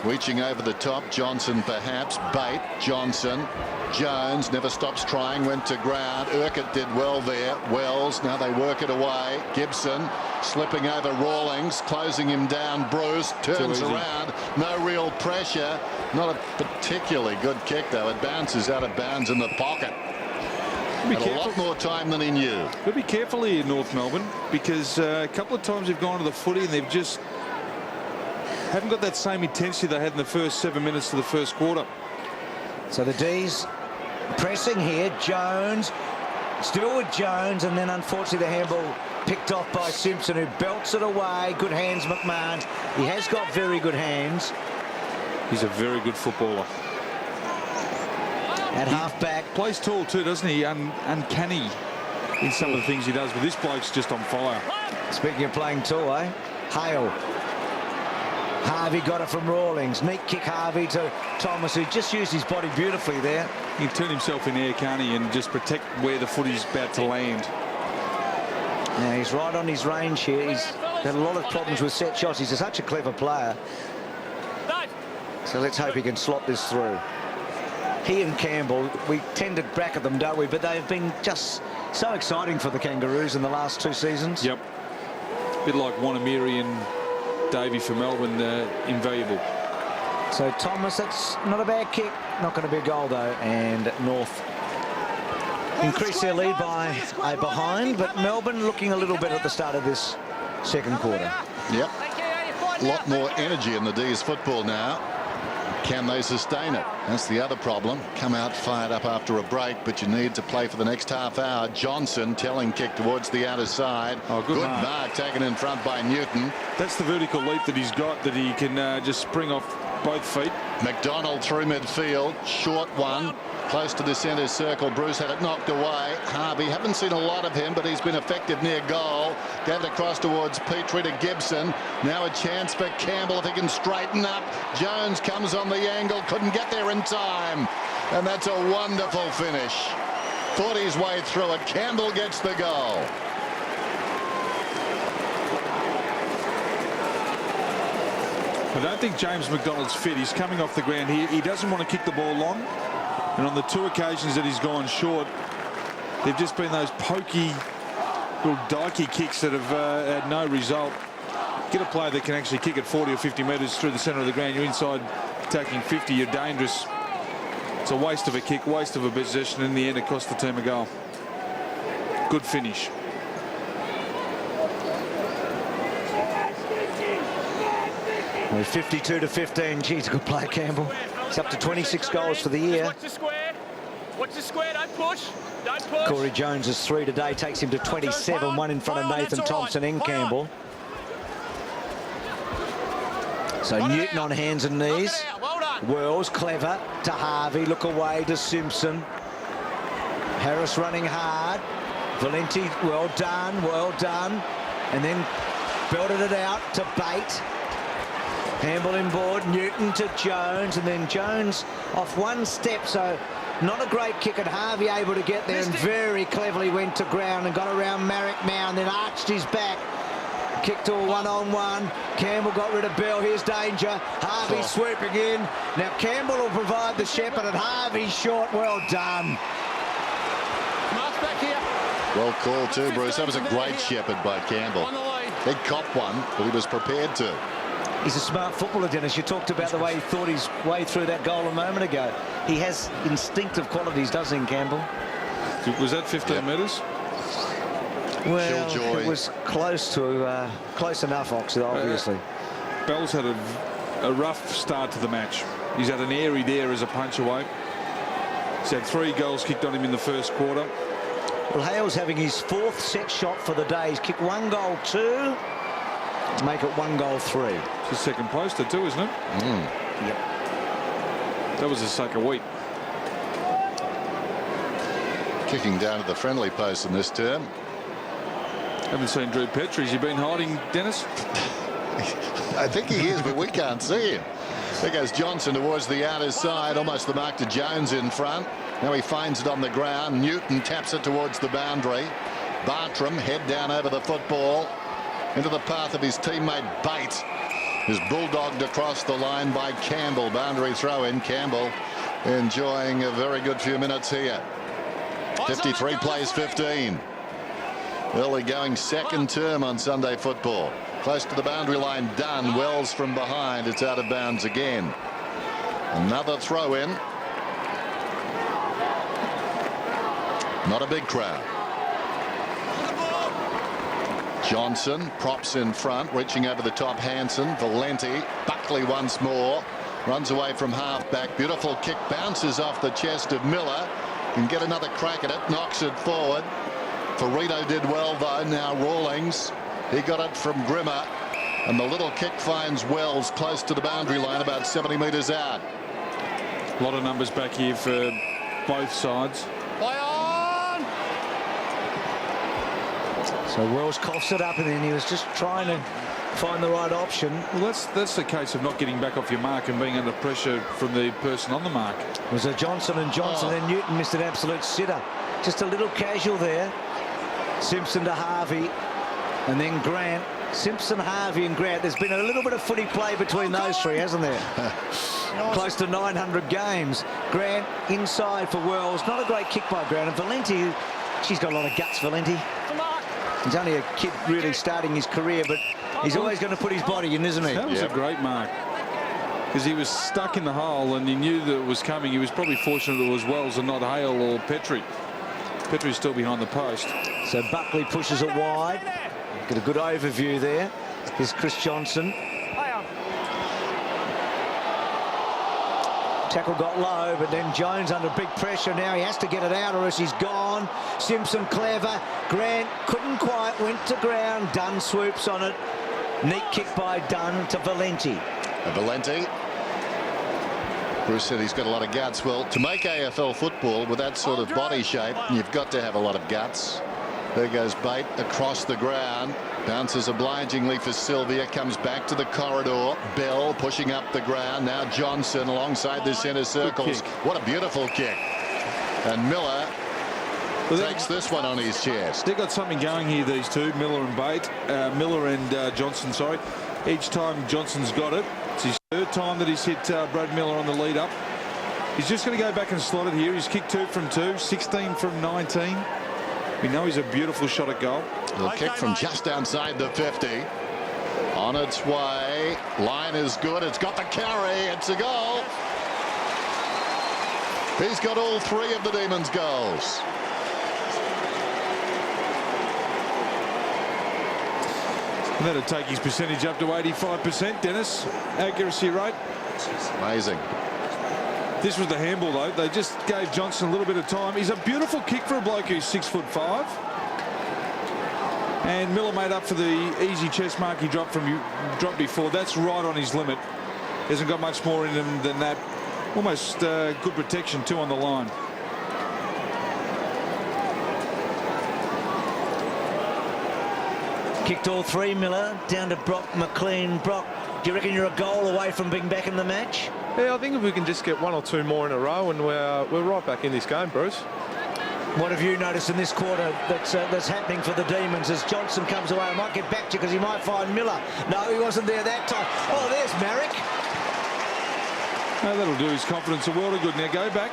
Reaching over the top, Johnson perhaps, Bate, Johnson, Jones never stops trying, went to ground. Urquhart did well there. Wells, now they work it away. Gibson slipping over Rawlings, closing him down. Bruce turns around, no real pressure. Not a particularly good kick though. It bounces out of bounds in the pocket. Had a lot more time than he knew. Got to be careful here in North Melbourne, because a couple of times they've gone to the footy and they've just haven't got that same intensity they had in the first 7 minutes of the first quarter. So the D's pressing here. Jones, still with Jones, and then unfortunately the handball picked off by Simpson, who belts it away. Good hands, McMahon. He has got very good hands. He's a very good footballer. At half-back. Plays tall too, doesn't he? Uncanny in some of the things he does, but this bloke's just on fire. Speaking of playing tall, eh? Hale. Harvey got it from Rawlings. Neat kick, Harvey, to Thomas, who just used his body beautifully there. He can turn himself in air, can't he, and just protect where the footy's about to land. Now he's right on his range here. He's had a lot of problems with set shots. He's such a clever player. So let's hope he can slot this through. He and Campbell, we tend to bracket them, don't we? But they've been just so exciting for the Kangaroos in the last 2 seasons. Yep. A bit like Wanamiri and Davey for Melbourne, invaluable. So Thomas, that's not a bad kick. Not going to be a goal, though. And North increase their lead by a behind, but Melbourne looking a little bit at the start of this second quarter. Yep. A lot more energy in the D's football now. Can they sustain it? That's the other problem. Come out fired up after a break, but you need to play for the next half hour. Johnson, telling kick towards the outer side. Oh, good mark taken in front by Newton. That's the vertical leap that he's got, that he can just spring off both feet. McDonald through midfield. Short one. Close to the centre circle. Bruce had it knocked away. Harvey, haven't seen a lot of him, but he's been effective near goal. Gave it across towards Petrie to Gibson. Now a chance for Campbell if he can straighten up. Jones comes on the angle. Couldn't get there in time. And that's a wonderful finish. Fought his way through it. Campbell gets the goal. I don't think James McDonald's fit. He's coming off the ground here. He doesn't want to kick the ball long. And on the 2 occasions that he's gone short, they've just been those pokey little dikey kicks that have had no result. Get a player that can actually kick it 40 or 50 metres through the centre of the ground. You're inside attacking 50. You're dangerous. It's a waste of a kick, waste of a possession. In the end, it cost the team a goal. Good finish. We're 52-15. Geez, good play, Campbell. It's up to 26 goals for the year. Watch the square. Watch the square. Don't push. Don't push. Corey Jones is 3 today, takes him to 27, 1 in front of Nathan Thompson and Campbell. So Newton on hands and knees. Wells clever to Harvey. Look away to Simpson. Harris running hard. Valenti, well done, well done. And then belted it out to Bate. Campbell inboard, Newton to Jones, and then Jones off one step, so not a great kick, and Harvey able to get there and very cleverly went to ground and got around Marek Mound, then arched his back. Kick to a one-on-one. Campbell got rid of Bell. Here's danger. Harvey swooping in. Now Campbell will provide the shepherd, and Harvey short. Well done. Mark's back here. Well called too, Bruce. That was a great shepherd by Campbell. He'd cop one, but he was prepared to. He's a smart footballer, Dennis. You talked about the way he thought his way through that goal a moment ago. He has instinctive qualities, doesn't he, Campbell? Was that 15 metres? Well, Killjoy. it was close to close enough, Oxley, obviously. Bell's had a rough start to the match. He's had an airy there as a punch away. He's had 3 goals kicked on him in the first quarter. Well, Hale's having his 4th set shot for the day. He's kicked 1 goal, 2. Make it 1 goal, 3. It's his second poster too, isn't it? Yep. That was a sucker wheat. Kicking down to the friendly post in this term. Haven't seen Drew Petrie. Has he been hiding, Dennis? I think he is, but we can't see him. There goes Johnson towards the outer side, almost the mark to Jones in front. Now he finds it on the ground. Newton taps it towards the boundary. Bartram head down over the football into the path of his teammate Bate, is bulldogged across the line by Campbell. Boundary throw in. Campbell enjoying a very good few minutes here. 53 plays 15. Early going second term on Sunday football. Close to the boundary line, done. Wells from behind. It's out of bounds again. Another throw in. Not a big crowd. Johnson props in front, reaching over the top. Hansen, Valenti, Buckley once more, runs away from half-back. Beautiful kick, bounces off the chest of Miller. Can get another crack at it, knocks it forward. Ferrito did well though. Now Rawlings, he got it from Grimmer, and the little kick finds Wells close to the boundary line, about 70 metres out. A lot of numbers back here for both sides. So Wells coughs it up, and then he was just trying to find the right option. Well, that's the case of not getting back off your mark and being under pressure from the person on the mark. It was a Johnson and Johnson, and Newton missed an absolute sitter. Just a little casual there. Simpson to Harvey, and then Grant. Simpson, Harvey and Grant. There's been a little bit of footy play between those three, hasn't there? Close to 900 games. Grant inside for Wells. Not a great kick by Grant. And Valenti, she's got a lot of guts, Valenti. He's only a kid really starting his career, but he's always going to put his body in, isn't he? That was a great mark, because he was stuck in the hole and he knew that it was coming. He was probably fortunate it was Wells and not Hale or Petrie. Petrie's still behind the post. So Buckley pushes it wide. Get a good overview there. Here's Chris Johnson. Tackle got low, but then Jones under big pressure. Now he has to get it out or else he's gone. Simpson clever. Grant couldn't quite, went to ground. Dunn swoops on it. Neat kick by Dunn to Valenti. Valenti. Bruce said he's got a lot of guts. Well, to make AFL football with that sort of body shape, you've got to have a lot of guts. There goes Bate across the ground. Bounces obligingly for Sylvia. Comes back to the corridor. Bell pushing up the ground. Now Johnson alongside the centre circles. What a beautiful kick. And Miller takes this one on his chest. They've got something going here, these two, Miller and Bate. Miller and Johnson, sorry. Each time Johnson's got it, it's his third time that he's hit Brad Miller on the lead up. He's just going to go back and slot it here. He's kicked 2 from 2, 16 from 19. We know he's a beautiful shot at goal. The kick from just outside the 50. On its way. Line is good. It's got the carry. It's a goal. He's got all 3 of the Demons' goals. And that'll take his percentage up to 85%, Dennis. Accuracy rate. Amazing. This was the handball, though. They just gave Johnson a little bit of time. He's a beautiful kick for a bloke who's 6'5". And Miller made up for the easy chest mark he dropped before. That's right on his limit. Hasn't got much more in him than that. Almost good protection, too, on the line. Kicked all 3, Miller. Down to Brock McLean. Brock, do you reckon you're a goal away from being back in the match? Yeah, I think if we can just get 1 or 2 more in a row, and we're right back in this game, Bruce. What have you noticed in this quarter that's happening for the Demons as Johnson comes away? I might get back to you because he might find Miller. No, he wasn't there that time. Oh, there's Marrick. Oh, that'll do his confidence a world of good. Now go back.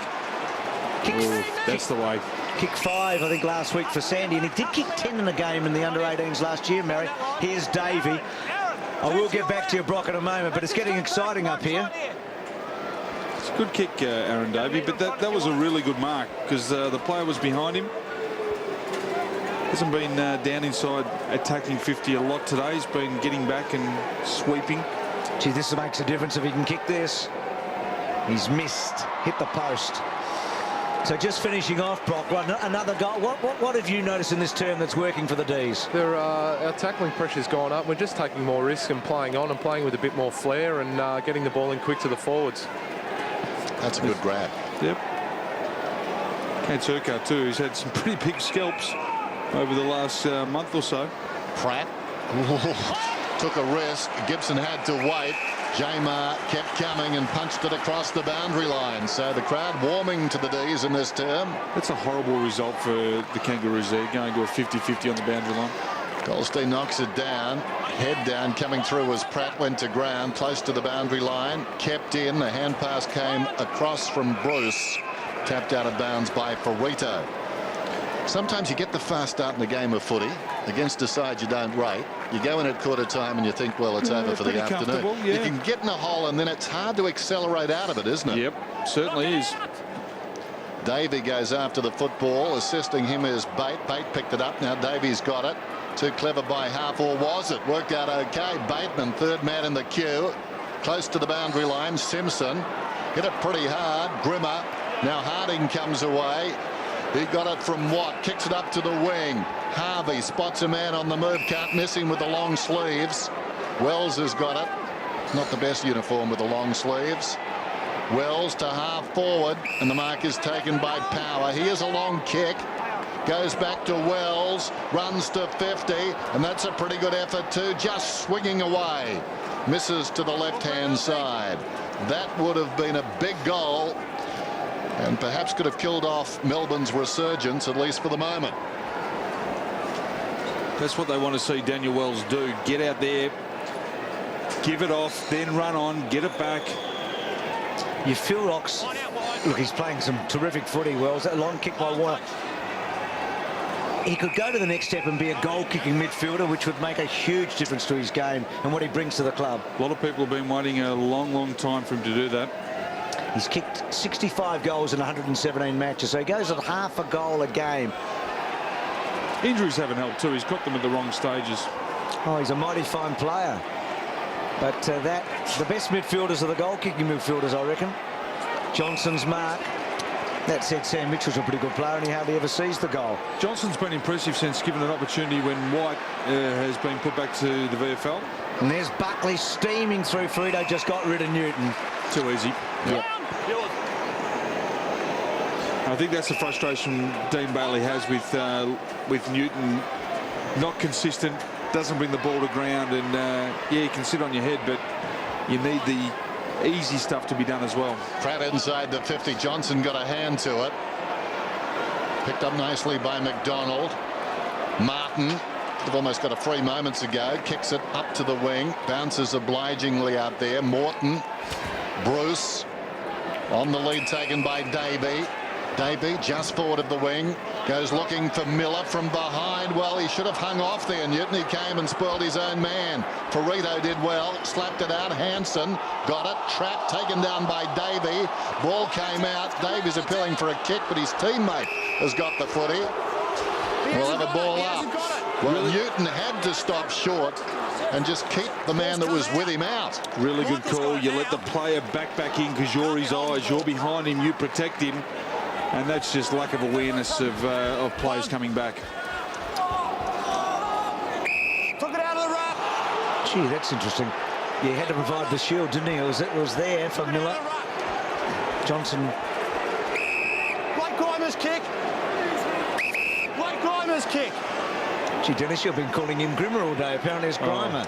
That's the way. Kick 5, I think, last week for Sandy, and he did kick 10 in the game in the under-18s last year, Marrick. Here's Davey. I will get back to you, Brock, in a moment, but it's getting exciting up here. It's a good kick, Aaron Davey, but that was a really good mark because the player was behind him. Hasn't been down inside attacking 50 a lot today. He's been getting back and sweeping. Gee, this makes a difference if he can kick this. He's missed, hit the post. So just finishing off, Brock, another goal. What have you noticed in this term that's working for the D's? Our tackling pressure's gone up. We're just taking more risk and playing on and playing with a bit more flair and getting the ball in quick to the forwards. That's a good grab. Yep. Kate Surkar too, who's had some pretty big scalps over the last month or so. Pratt took a risk. Gibson had to wait. Jamar kept coming and punched it across the boundary line. So the crowd warming to the D's in this term. That's a horrible result for the Kangaroos there, going to a 50-50 on the boundary line. Goldstein knocks it down. Head down coming through as Pratt went to ground close to the boundary line. Kept in. The hand pass came across from Bruce. Tapped out of bounds by Ferrito. Sometimes you get the fast start in the game of footy against a side you don't rate. You go in at quarter time and you think, well, it's over for the afternoon. Yeah. You can get in a hole and then it's hard to accelerate out of it, isn't it? Yep, certainly is. Davey goes after the football. Assisting him is Bate. Bate picked it up. Now Davey's got it. Too clever by half, or was it? Worked out okay. Bateman, third man in the queue. Close to the boundary line. Simpson hit it pretty hard. Grimmer. Now Harding comes away. He got it from Watt. Kicks it up to the wing. Harvey spots a man on the move. Can't miss him with the long sleeves. Wells has got it. Not the best uniform with the long sleeves. Wells to half forward, and the mark is taken by Power. Here's a long kick. Goes back to Wells, runs to 50, and that's a pretty good effort too, just swinging away. Misses to the left-hand side. That would have been a big goal, and perhaps could have killed off Melbourne's resurgence, at least for the moment. That's what they want to see Daniel Wells do. Get out there, give it off, then run on, get it back. You feel Ox. Look, he's playing some terrific footy, Wells. That long kick by Warner. He could go to the next step and be a goal-kicking midfielder, which would make a huge difference to his game and what he brings to the club. A lot of people have been waiting a long time for him to do that. He's kicked 65 goals in 117 matches, so he goes at half a goal a game. Injuries haven't helped too. He's got them at the wrong stages. Oh, he's a mighty fine player. But the best midfielders are the goal-kicking midfielders, I reckon. Johnson's mark. That said, Sam Mitchell's a pretty good player, and he hardly ever sees the goal. Johnson's been impressive since given an opportunity when White has been put back to the VFL. And there's Buckley steaming through. Frito just got rid of Newton. Too easy. Yep. I think that's the frustration Dean Bailey has with Newton. Not consistent, doesn't bring the ball to ground, and yeah, you can sit on your head, but you need the easy stuff to be done as well. Pratt inside the 50. Johnson got a hand to it. Picked up nicely by McDonald. Martin, they've almost got a free moments ago. Kicks it up to the wing. Bounces obligingly out there. Morton. Bruce on the lead taken by Davey. Davey just forward of the wing. Goes looking for Miller from behind. Well, he should have hung off there. Newton, he came and spoiled his own man. Ferrito did well. Slapped it out. Hanson got it. Trap taken down by Davey. Ball came out. Davey's appealing for a kick, but his teammate has got the footy. We'll have a ball up. Well, Newton had to stop short and just keep the man that was with him out. Really good call. You let the player back in because you're his eyes. You're behind him. You protect him. And that's just lack of awareness of players coming back. Took it out of the ruck. Gee, that's interesting. Yeah, he had to provide the shield, didn't he? It was there for Miller. Johnson. Blake Grimer's kick. Blake Grimer's kick. Gee, Dennis, you've been calling him Grimmer all day. Apparently it's Grimer.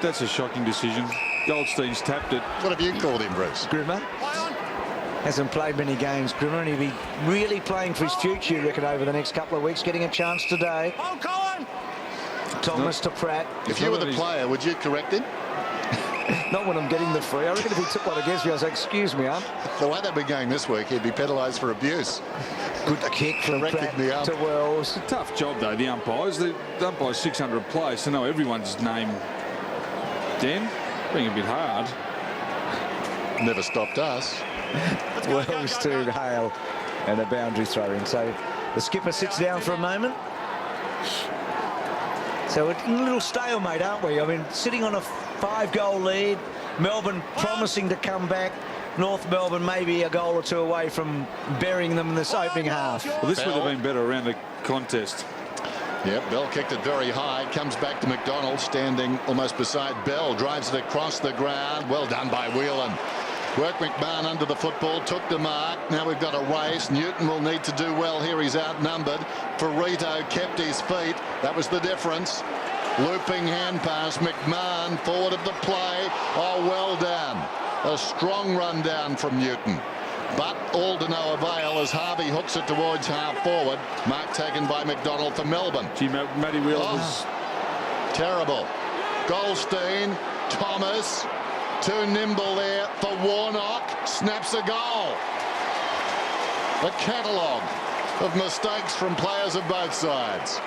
That's a shocking decision. Goldstein's tapped it. What have you called him, Bruce? Grimmer. Hasn't played many games, Grimmer, and he'll be really playing for his future, you reckon, over the next couple of weeks. Getting a chance today. Oh, Colin! Thomas to Pratt. If you were the player, would you correct him? Not when I'm getting the free. I reckon if he took one against me, I was like, excuse me, The way they've been going this week, he'd be penalised for abuse. Good kick from Pratt to Wells. Tough job, though, the umpires. The umpires 600 players to know everyone's name. Dan, being a bit hard. Never stopped us. Wells to Hale and a boundary throw in. So the skipper sits down for a moment. So a little stalemate, aren't we? I mean, sitting on a 5-goal lead. Melbourne promising to come back. North Melbourne maybe a goal or two away from burying them in this opening half. Well, this would have been better around the contest. Yep, Bell kicked it very high. Comes back to McDonald, standing almost beside Bell. Drives it across the ground. Well done by Whelan. Work McMahon under the football, took the mark. Now we've got a race. Newton will need to do well here. He's outnumbered. Ferrito kept his feet. That was the difference. Looping hand pass. McMahon forward of the play. Oh, well done. A strong run down from Newton. But all to no avail as Harvey hooks it towards half forward. Mark taken by McDonald for Melbourne. Gee, Matty Wheeler was terrible. Goldstein, Thomas. Too nimble there for Warnock. Snaps a goal. A catalogue of mistakes from players of both sides.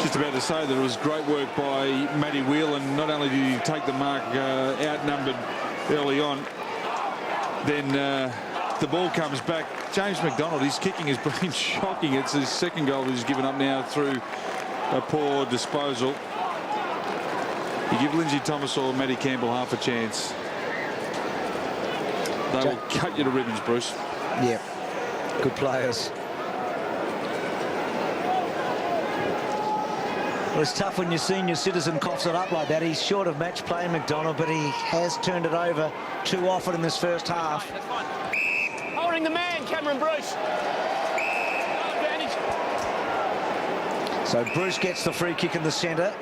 just Just about to say that it was great work by Matty Whelan. Not only did he take the mark outnumbered early on, then the ball comes back. James McDonald, his kicking has been shocking. It's his second goal that he's given up now through a poor disposal. You give Lindsay Thomas or Matty Campbell half a chance, they will cut you to ribbons, Bruce. Yeah, good players. Well, it's tough when your senior citizen coughs it up like that. He's short of match play, McDonald, but he has turned it over too often in this first half. That's fine. Holding the man, Cameron Bruce. So Bruce gets the free kick in the centre.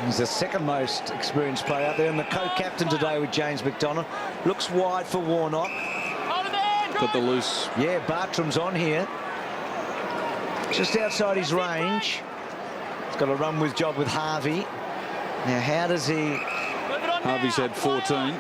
He's the second most experienced player out there, and the co-captain today with James McDonald. Looks wide for Warnock. Got the loose. Yeah, Bartram's on here. Just outside his range. He's got a run with job with Harvey. Now, how does he... Harvey's had 14.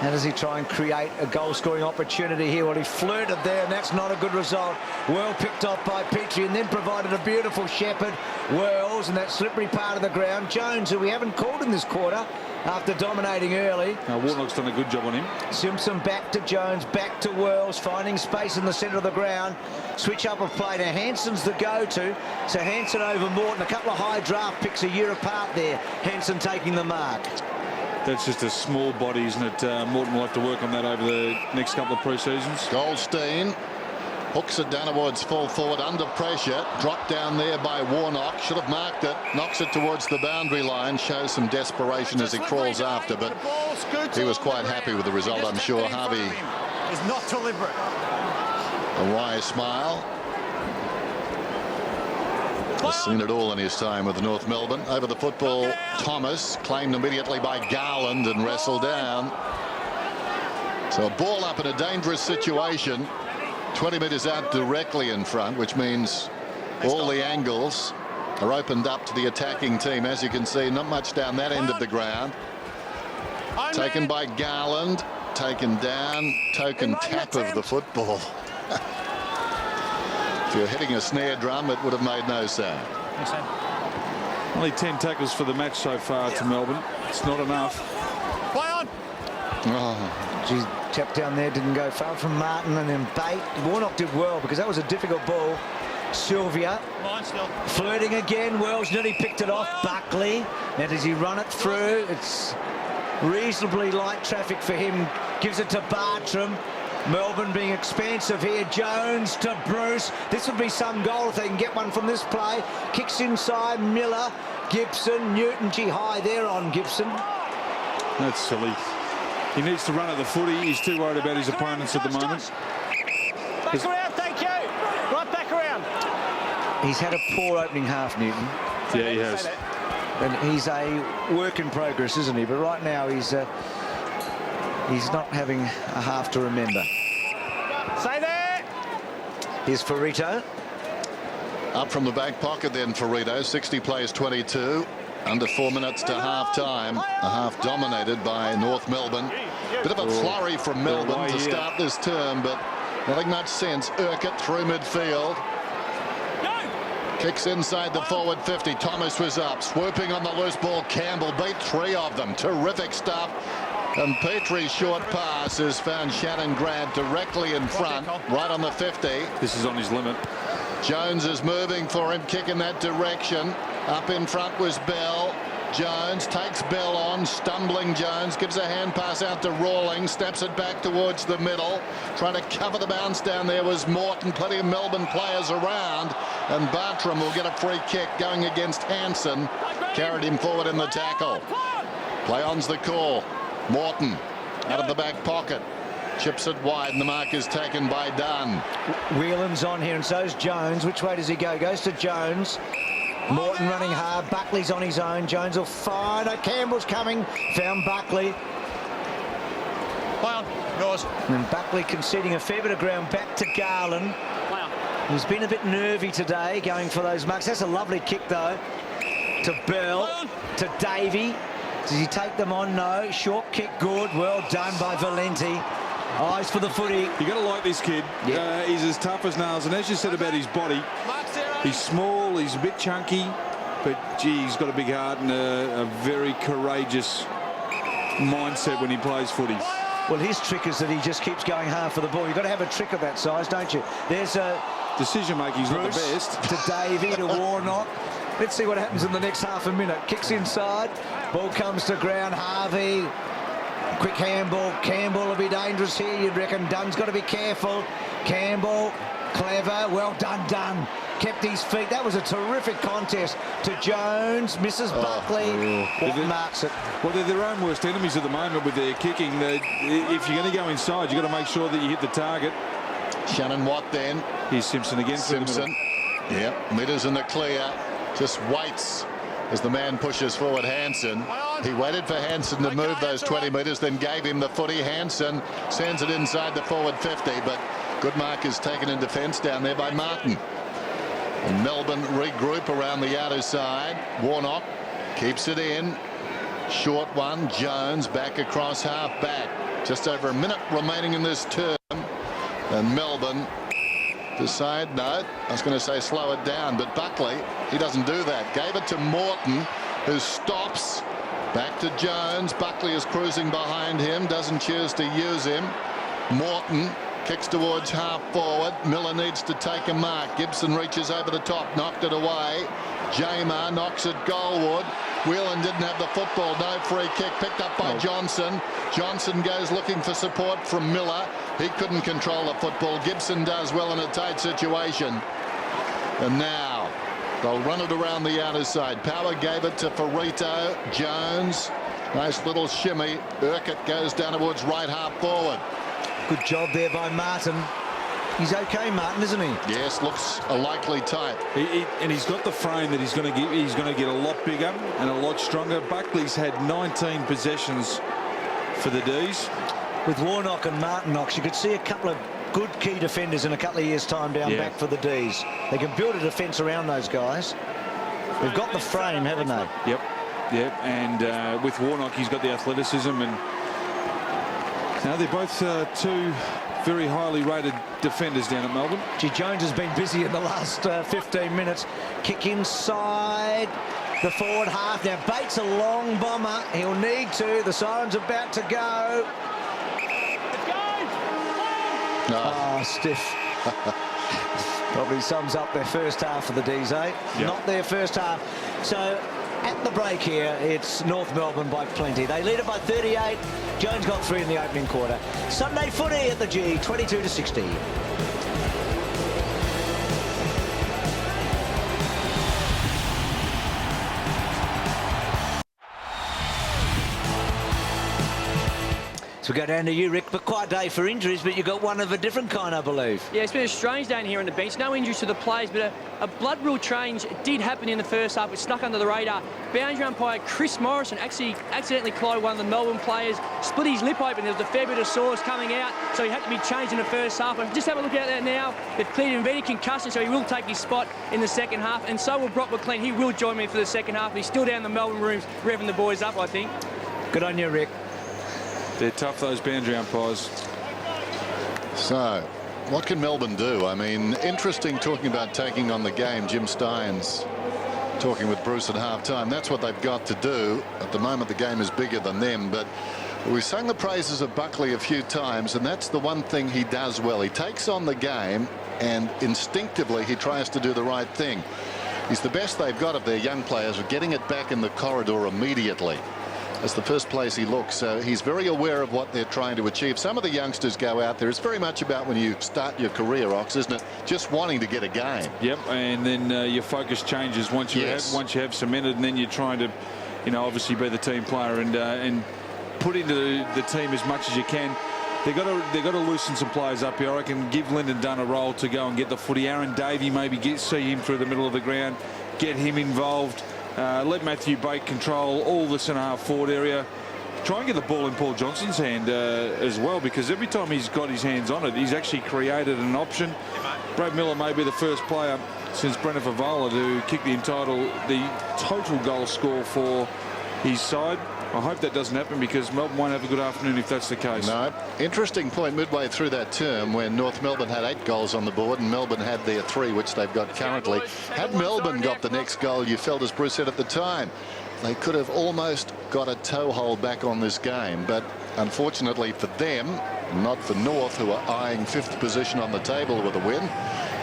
How does he try and create a goal-scoring opportunity here? Well, he flirted there, and that's not a good result. Well picked off by Petrie, and then provided a beautiful shepherd. Whirls in that slippery part of the ground. Jones, who we haven't called in this quarter after dominating early. Warnock's done a good job on him. Simpson back to Jones, back to Whirls, finding space in the centre of the ground. Switch up of play. Now, Hanson's the go-to. So Hanson over Morton. A couple of high draft picks a year apart there. Hanson taking the mark. That's just a small body, isn't it? Morton will have to work on that over the next couple of pre-seasons. Goldstein hooks it down towards full forward under pressure. Dropped down there by Warnock. Should have marked it. Knocks it towards the boundary line. Shows some desperation as he crawls after, but he was quite happy with the result, I'm sure. Harvey is not deliberate. A wise smile. Has seen it all in his time with North Melbourne. Over the football, Thomas claimed immediately by Garland and wrestled down. So a ball up in a dangerous situation. 20 metres out directly in front, which means all the angles are opened up to the attacking team. As you can see, not much down that end of the ground. Taken by Garland, taken down, token tap of the football. If you're hitting a snare drum, it would have made no sound. Only 10 tackles for the match so far to Melbourne. It's not enough. Play on. Oh. Geez, tap down there didn't go far from Martin, and then Bate. Warnock did well because that was a difficult ball. Sylvia flirting again. Wells nearly picked it off. Buckley. Now does he run it through? It's reasonably light traffic for him. Gives it to Bartram. Melbourne being expansive here. Jones to Bruce. This would be some goal if they can get one from this play. Kicks inside. Miller, Gibson, Newton. Gee, high there on Gibson. That's silly. He needs to run at the footy. He's too worried about his opponents at the moment. Back around, thank you. Right back around. He's had a poor opening half, Newton. Yeah, he has. And he's a work in progress, isn't he? But right now he's not having a half to remember. Stay there. Here's Ferrito. Up from the back pocket then, Ferrito. 60 plays 22. Under 4 minutes to half-time. A half dominated by North Melbourne. Bit of a flurry from Melbourne to start this term, but nothing much sense. Urquhart through midfield. Kicks inside the forward 50. Thomas was up. Swooping on the loose ball. Campbell beat 3 of them. Terrific stuff. And Petrie's short pass has found Shannon Grant directly in front, right on the 50. This is on his limit. Jones is moving for him, kick in that direction. Up in front was Bell. Jones takes Bell on, stumbling Jones, gives a hand pass out to Rawling, snaps it back towards the middle. Trying to cover the bounce down there was Morton, plenty of Melbourne players around, and Bartram will get a free kick going against Hanson. Carried him forward in the tackle. Play on's the call. Morton out of the back pocket. Chips it wide, and the mark is taken by Dunn. Whelan's on here, and so's Jones. Which way does he go? Goes to Jones. Morton running hard. Buckley's on his own. Jones will fire. No, Campbell's coming. Found Buckley. Play on. Yours. And then Buckley conceding a fair bit of ground back to Garland. Play on. He's been a bit nervy today, going for those marks. That's a lovely kick, though. To Bell. To Davey. Does he take them on? No. Short kick, good. Well done by Valenti. Eyes for the footy. You got to like this kid. He's as tough as nails, and as you said about his body, he's small, he's a bit chunky, But, gee, he's got a big heart and a very courageous mindset when he plays footy. Well, his trick is that he just keeps going hard for the ball. You've got to have a trick of that size, don't you? There's decision-making's not the best. To Davey, to Warnock. Let's see what happens in the next half a minute. Kicks inside. Ball comes to ground. Harvey. Quick handball. Campbell will be dangerous here, you'd reckon. Dunn's got to be careful. Campbell. Clever. Well done, Dunn. Kept his feet. That was a terrific contest to Jones. Misses Buckley. What marks it? Well, they're their own worst enemies at the moment with their kicking. If you're going to go inside, you've got to make sure that you hit the target. Shannon Watt then. Here's Simpson again. Simpson. Yep, meters in the clear. Just waits as the man pushes forward Hansen. He waited for Hansen to move those 20 metres, then gave him the footy. Hansen sends it inside the forward 50, but good mark is taken in defence down there by Martin. And Melbourne regroup around the outer side. Warnock keeps it in. Short one. Jones back across half back. Just over a minute remaining in this term. And Melbourne decide, no, I was going to say slow it down, but Buckley, he doesn't do that. Gave it to Morton, who stops. Back to Jones. Buckley is cruising behind him, doesn't choose to use him. Morton kicks towards half forward. Miller needs to take a mark. Gibson reaches over the top, knocked it away. Jamar knocks it goalward. Whelan didn't have the football. No free kick. Picked up by Johnson. Johnson goes looking for support from Miller. He couldn't control the football. Gibson does well in a tight situation. And now they'll run it around the outer side. Power gave it to Ferrito. Jones. Nice little shimmy. Urquhart goes down towards right half forward. Good job there by Martin. He's okay, Martin, isn't he? Yes, looks a likely type. And he's got the frame that he's going to get. He's going to get a lot bigger and a lot stronger. Buckley's had 19 possessions for the D's. With Warnock and Martinox, you could see a couple of good key defenders in a couple of years' time down back for the D's. They can build a defence around those guys. They've got the frame, haven't they? Yep. And with Warnock, he's got the athleticism, and now they're both two very highly rated defenders down at Melbourne. Gee, Jones has been busy in the last 15 minutes. Kick inside the forward half. Now Bates a long bomber. He'll need to. The siren's about to go. Oh, stiff. Probably sums up their first half for the D's, eh? Yep. Not their first half. So at the break here, it's North Melbourne by plenty. They lead it by 38. Jones got 3 in the opening quarter. Sunday footy at the G, 22-60. So we go down to you, Rick, but quite a day for injuries, but you got one of a different kind, I believe. Yeah, it's been a strange day here on the bench. No injuries to the players, but a blood rule change did happen in the first half. It snuck under the radar. Boundary umpire Chris Morrison actually accidentally clawed one of the Melbourne players, split his lip open. There was a fair bit of sores coming out, so he had to be changed in the first half. But just have a look at that now. They've cleared him of any concussion, so he will take his spot in the second half. And so will Brock McLean. He will join me for the second half. He's still down in the Melbourne rooms, revving the boys up, I think. Good on you, Rick. They're tough, those boundary umpires. So, what can Melbourne do? I mean, interesting talking about taking on the game. Jim Steins talking with Bruce at halftime. That's what they've got to do. At the moment, the game is bigger than them. But we've sung the praises of Buckley a few times, and that's the one thing he does well. He takes on the game, and instinctively he tries to do the right thing. He's the best they've got of their young players of getting it back in the corridor immediately. That's the first place he looks. So he's very aware of what they're trying to achieve. Some of the youngsters go out there. It's very much about when you start your career, Ox, isn't it? Just wanting to get a game. Yep, and then your focus changes once you have cemented, and then you're trying to, obviously be the team player and put into the team as much as you can. They've got to loosen some players up here. I reckon give Lyndon Dunn a role to go and get the footy. Aaron Davey maybe see him through the middle of the ground, get him involved. Let Matthew Bate control all the centre-half forward area. Try and get the ball in Paul Johnson's hand as well, because every time he's got his hands on it, he's actually created an option. Brad Miller may be the first player since Brendan Favola to kick the total goal score for his side. I hope that doesn't happen, because Melbourne won't have a good afternoon if that's the case. No. Interesting point midway through that term when North Melbourne had 8 goals on the board and Melbourne had their 3, which they've got currently. Had Melbourne got the next goal, you felt, as Bruce said at the time, they could have almost got a toehold back on this game. But unfortunately for them, not for North, who are eyeing 5th position on the table with a win,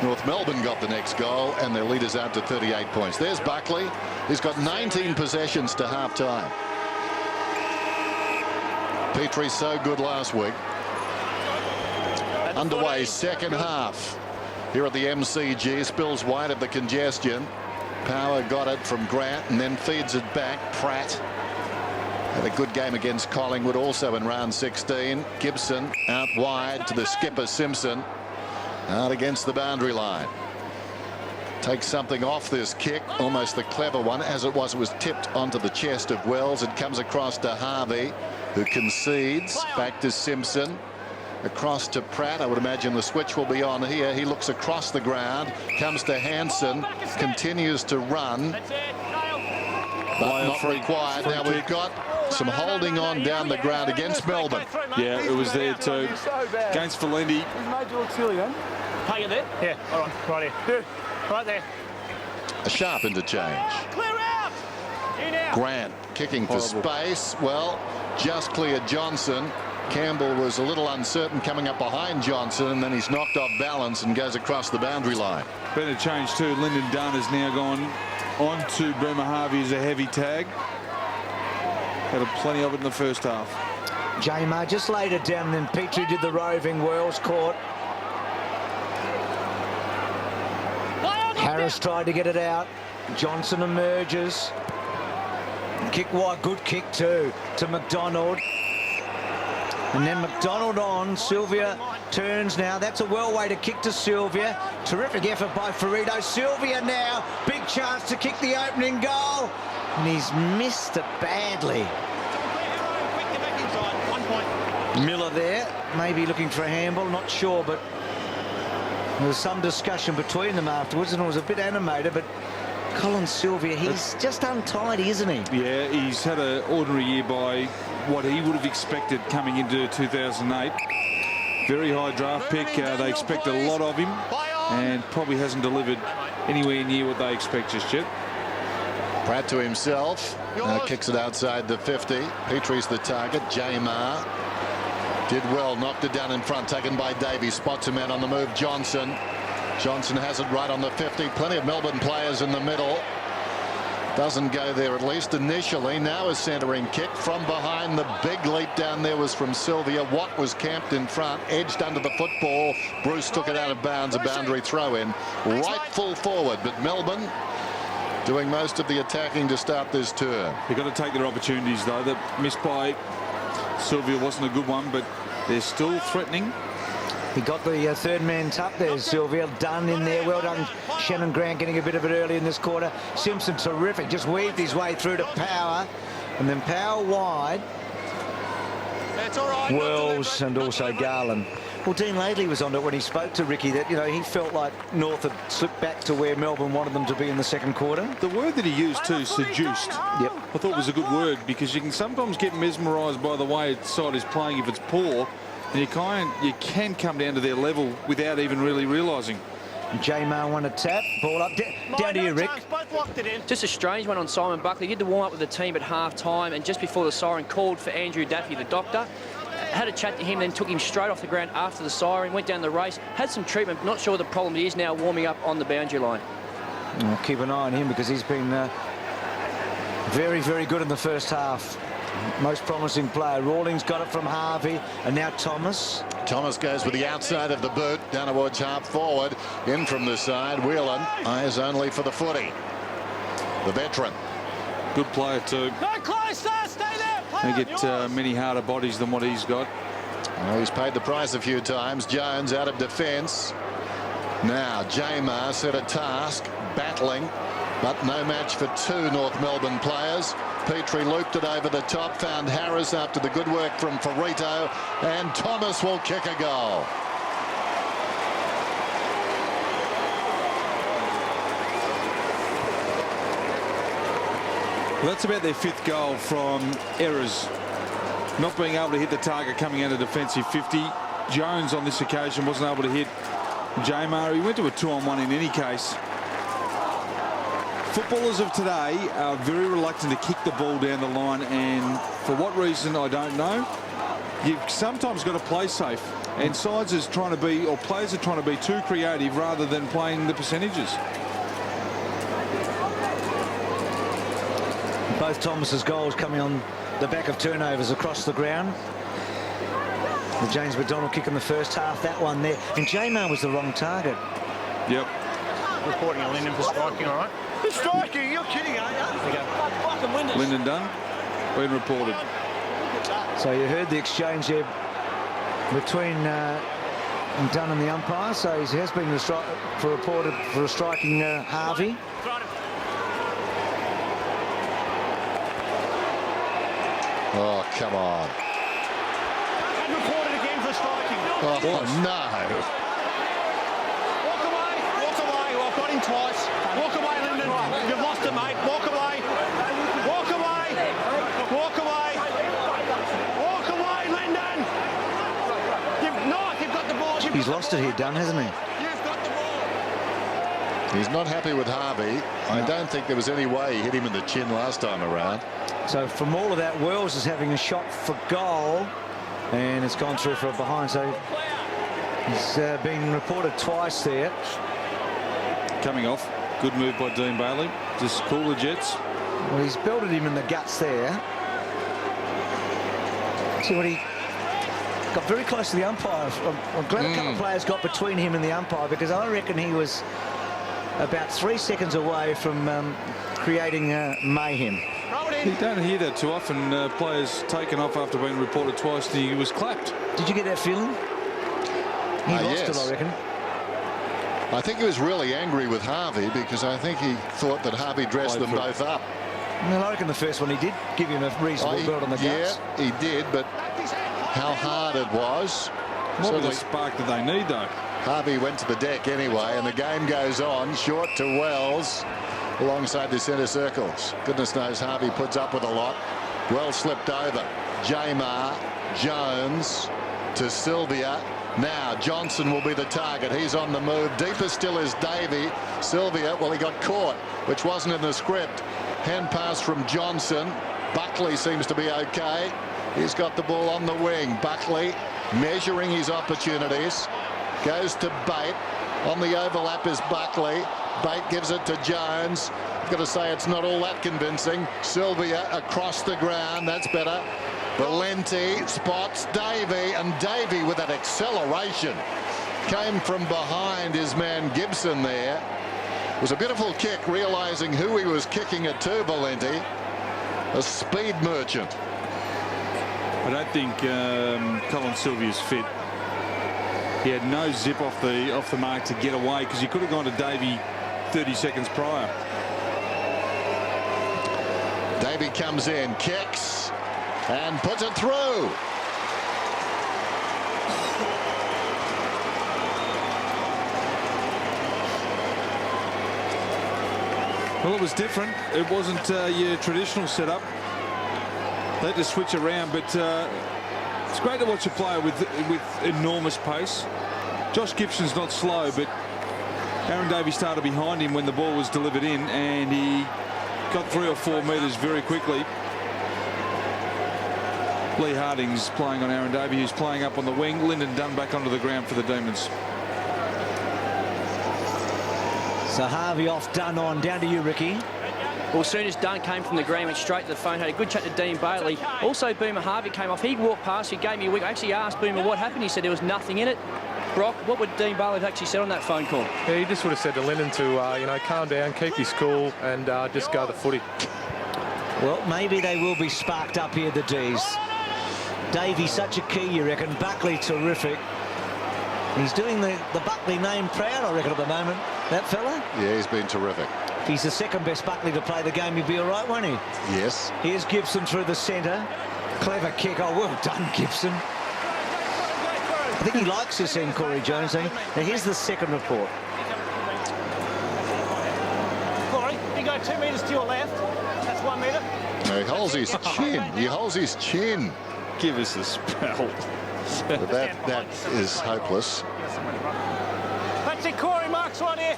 North Melbourne got the next goal and their lead is out to 38 points. There's Buckley. He's got 19 possessions to half-time. Petrie so good last week. Underway second half here at the MCG. Spills wide of the congestion. Power got it from Grant and then feeds it back. Pratt had a good game against Collingwood also in round 16. Gibson out wide to the skipper Simpson. Out against the boundary line. Takes something off this kick, almost the clever one. As it was tipped onto the chest of Wells. It comes across to Harvey, who concedes. Back to Simpson. Across to Pratt. I would imagine the switch will be on here. He looks across the ground. Comes to Hansen. Continues to run. But not required. Now we've got some holding on down the ground against Melbourne. Yeah, it was there too. Against Valenti. Hang it there? Yeah, all right, right here. Right there. A sharp interchange. Clear out! You now. Grant kicking for space. Well, just cleared Johnson. Campbell was a little uncertain coming up behind Johnson, and then he's knocked off balance and goes across the boundary line. Better change too. Lyndon Dunn has now gone on to Boomer Harvey as a heavy tag. Had plenty of it in the first half. Jamar just laid it down, then Petrie did the roving. Wells caught. Harris tried to get it out. Johnson emerges. Kick wide, good kick too to McDonald. And then McDonald on. Sylvia turns now. That's a well-weighted kick to Sylvia. Terrific effort by Ferrito. Sylvia now. Big chance to kick the opening goal. And he's missed it badly. Miller there. Maybe looking for a handball. Not sure, but there was some discussion between them afterwards, and it was a bit animated, but Colin Sylvia, he's just untidy, isn't he? Yeah, he's had an ordinary year by what he would have expected coming into 2008. Very high draft pick. They expect a lot of him, and probably hasn't delivered anywhere near what they expect just yet. Pratt to himself. Kicks it outside the 50. Petrie's the target. Jamar did well. Knocked it down in front. Taken by Davies. Spots a man on the move. Johnson. Johnson has it right on the 50. Plenty of Melbourne players in the middle. Doesn't go there, at least initially. Now a centering kick from behind. The big leap down there was from Sylvia. Watt was camped in front, edged under the football. Bruce took it out of bounds. A boundary throw in. Right full forward, but Melbourne doing most of the attacking to start this term. They've got to take their opportunities, though. The miss by Sylvia wasn't a good one, but they're still threatening. He got the third man tuck there, Sylvia. Done in there. Well done, Shannon Grant, getting a bit of it early in this quarter. Simpson, terrific. Just weaved his way through to Power. And then Power wide. That's all right. Wells and also Garland. Well, Dean Laidley was on it when he spoke to Ricky that, you know, he felt like North had slipped back to where Melbourne wanted them to be in the second quarter. The word that he used too, seduced, Yep. I thought was a good word, because you can sometimes get mesmerised by the way a side is playing if it's poor, and you can come down to their level without even really realising. Jamar won a tap. Ball up. Down to you, Rick. Just a strange one on Simon Buckley. He did the warm-up with the team at half-time, and just before the siren called for Andrew Daffy, the doctor. Had a chat to him, then took him straight off the ground after the siren, went down the race, had some treatment, not sure what the problem is now, warming up on the boundary line. I'll keep an eye on him because he's been very, very good in the first half. Most promising player. Rawlings got it from Harvey, and now Thomas. Thomas goes with the outside of the boot down towards half forward. In from the side. Whelan eyes only for the footy. The veteran. Good player too. No closer, stay there. They get many harder bodies than what he's got. Well, he's paid the price a few times. Jones out of defence. Now Jamar set a task, battling, but no match for two North Melbourne players. Petrie looped it over the top, found Harris after the good work from Ferrito, and Thomas will kick a goal. Well, that's about their 5th goal from errors. Not being able to hit the target coming out of defensive 50. Jones on this occasion wasn't able to hit Jamar. He went to a 2-on-1 in any case. Footballers of today are very reluctant to kick the ball down the line, and for what reason, I don't know. You've sometimes got to play safe, and sides is trying to be, or players are trying to be too creative rather than playing the percentages. Both Thomas's goals coming on the back of turnovers across the ground. The James McDonald kick in the first half, that one there. And Jamar was the wrong target. Yep. Reporting on Linden for striking, all right? For striking? You're kidding, aren't you? Lyndon Dunn, been reported. So you heard the exchange there between Dunn and the umpire. So he has been reported for striking Harvey. Oh, come on. And reported again for striking. Oh, no. Walk away, walk away. Well, I've got him twice. Walk away, Linden. You've lost it, mate. Walk away. Walk away. Walk away. Walk away, Linden. You've got the ball. He's lost it here, Dunn, hasn't he? You've got the ball. He's not happy with Harvey. I don't think there was any way he hit him in the chin last time around. So from all of that, Wells is having a shot for goal, and it's gone through for a behind. So he's been reported twice there. Coming off. Good move by Dean Bailey. Just cool the Jets. Well, he's belted him in the guts there. See what he got very close to the umpire. I'm glad a couple of players got between him and the umpire, because I reckon he was about 3 seconds away from creating mayhem. You don't hear that too often. Players taken off after being reported twice. He was clapped. Did you get that feeling? He lost yes. it, I reckon. I think he was really angry with Harvey, because I think he thought that Harvey dressed them both up. Well, I reckon the first one he did give him a reasonable belt on the guts. Yeah, he did, but how hard it was. What was the spark that they need, though? Harvey went to the deck anyway, and the game goes on. Short to Wells alongside the centre circles. Goodness knows Harvey puts up with a lot. Wells slipped over. Jamar, Jones to Sylvia. Now Johnson will be the target. He's on the move. Deeper still is Davey. Sylvia, well, he got caught, which wasn't in the script. Hand pass from Johnson. Buckley seems to be okay. He's got the ball on the wing. Buckley measuring his opportunities. Goes to Bate. On the overlap is Buckley. Bate gives it to Jones. I've got to say it's not all that convincing. Sylvia across the ground. That's better. Valenti spots Davey, and Davey with that acceleration came from behind his man Gibson there. It was a beautiful kick, realizing who he was kicking it to, Valenti. A speed merchant. I don't think Colin Sylvia's fit. He had no zip off the mark to get away, because he could have gone to Davey 30 seconds prior. Davey comes in, kicks, and puts it through. Well, it was different. It wasn't your traditional setup. They had to switch around, but it's great to watch a player with enormous pace. Josh Gibson's not slow, but Aaron Davey started behind him when the ball was delivered in, and he got 3 or 4 metres very quickly. Lee Harding's playing on Aaron Davey, who's playing up on the wing. Lyndon Dunn back onto the ground for the Demons. So Harvey off, Dunn on. Down to you, Ricky. Well, as soon as Dunn came from the ground, went straight to the phone, had a good chat to Dean Bailey. Also, Boomer Harvey came off. He walked past, he gave me a wink. I actually asked Boomer what happened. He said there was nothing in it. Brock, what would Dean Bailey have actually said on that phone call? Yeah, he just would have said to Linden to, calm down, keep his cool, and just go the footy. Well, maybe they will be sparked up here, the D's. Davey, such a key, you reckon. Buckley, terrific. He's doing the Buckley name proud, I reckon, at the moment. That fella? Yeah, he's been terrific. If he's the second best Buckley to play the game, he'd be all right, won't he? Yes. Here's Gibson through the centre. Clever kick. Oh, well done, Gibson. I think he likes this end, Corey Jones. Now, here's the second report. Corey, you go 2 metres to your left. That's Next 1 metre. No, he holds his chin. He holds his chin. Give us a spell. But that is hopeless. That's it, Corey. Marks one here.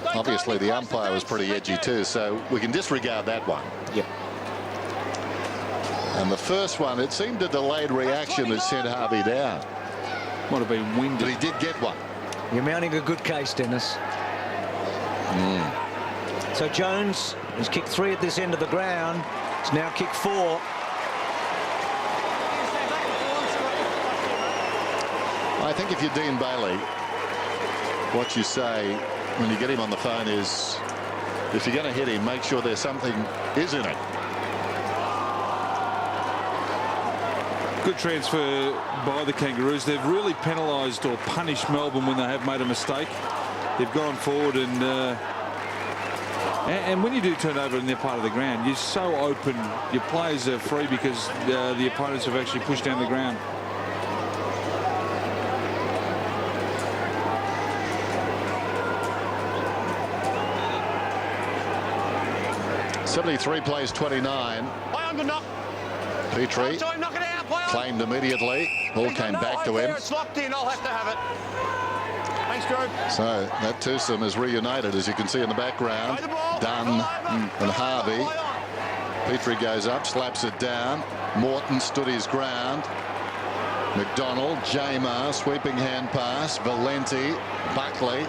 Don't Obviously, go the any closer, umpire was Dave. pretty edgy too, so we can disregard that one. Yep. And the first one, it seemed a delayed reaction that sent Harvey down. Might have been But windy. he did get one. You're mounting a good case, Dennis. So Jones has kicked 3 at this end of the ground. It's now kicked 4. I think if you're Dean Bailey, what you say when you get him on the phone is, if you're going to hit him, make sure there's something is in it. Good transfer by the Kangaroos. They've really penalised or punished Melbourne when they have made a mistake. They've gone forward and when you do turn over in their part of the ground, you're so open. Your players are free because the opponents have actually pushed down the ground. '73 plays 29. Play on, good knock. Petrie Time, knock it out. Play on. claimed immediately. Ball came back to him. It's locked in. I'll have to have it. Thanks, Drew. So that twosome is reunited, as you can see in the background. Play the ball. Dunn and Harvey. Play on. Petrie goes up, slaps it down. Morton stood his ground. McDonald, Jamar, sweeping hand pass. Valenti, Buckley.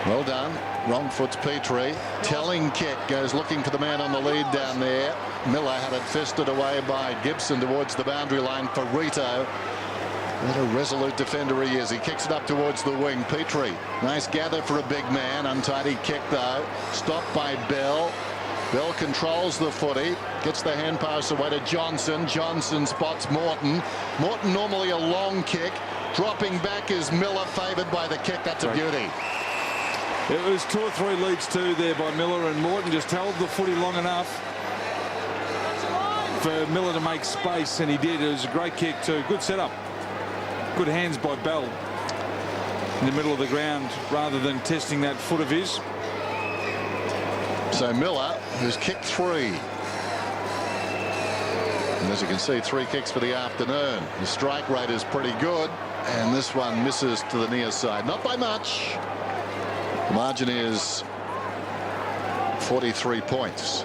Well done. Wrong foot's Petrie. Telling kick goes looking for the man on the lead down there. Miller had it fisted away by Gibson towards the boundary line for Rito. What a resolute defender he is. He kicks it up towards the wing. Petrie, nice gather for a big man. Untidy kick though. Stopped by Bell. Bell controls the footy. Gets the hand pass away to Johnson. Johnson spots Morton. Morton normally a long kick. Dropping back is Miller, favoured by the kick. That's a beauty. It was 2 or 3 leads too there by Miller, and Morton just held the footy long enough for Miller to make space, and he did. It was a great kick too. Good setup. Good hands by Bell in the middle of the ground rather than testing that foot of his. So Miller, who's kicked 3. And as you can see, 3 kicks for the afternoon. The strike rate is pretty good, and this one misses to the near side. Not by much. The margin is 43 points.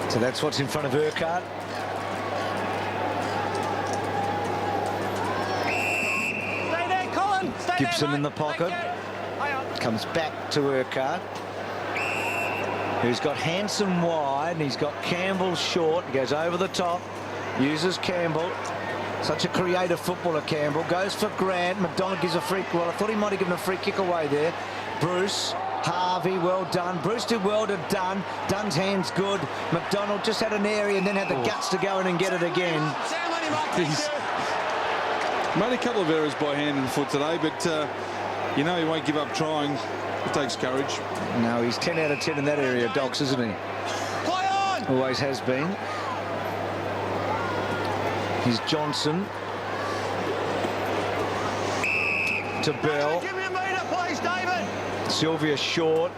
So that's what's in front of Urquhart. Stay there, Colin. Stay Gibson there, in the mate. pocket. Thank you. Hang on. Comes back to Urquhart, who's got Hanson wide, and he's got Campbell short. He goes over the top, uses Campbell. Such a creative footballer, Campbell. Goes for Grant. McDonald gives a free. Well, I thought he might have given a free kick away there. Bruce, Harvey, well done. Bruce did well to Dunn. Dunn's hand's good. McDonald just had an area and then had the guts to go in and get it again. Sam, let him up. Thank He's you. made a couple of errors by hand and foot today, but you know he won't give up trying. It takes courage. No, he's 10 out of 10 in that area, Docs, isn't he? Play on. Always has been. Here's Johnson to Bell. Give me a metre, please, David. Sylvia short.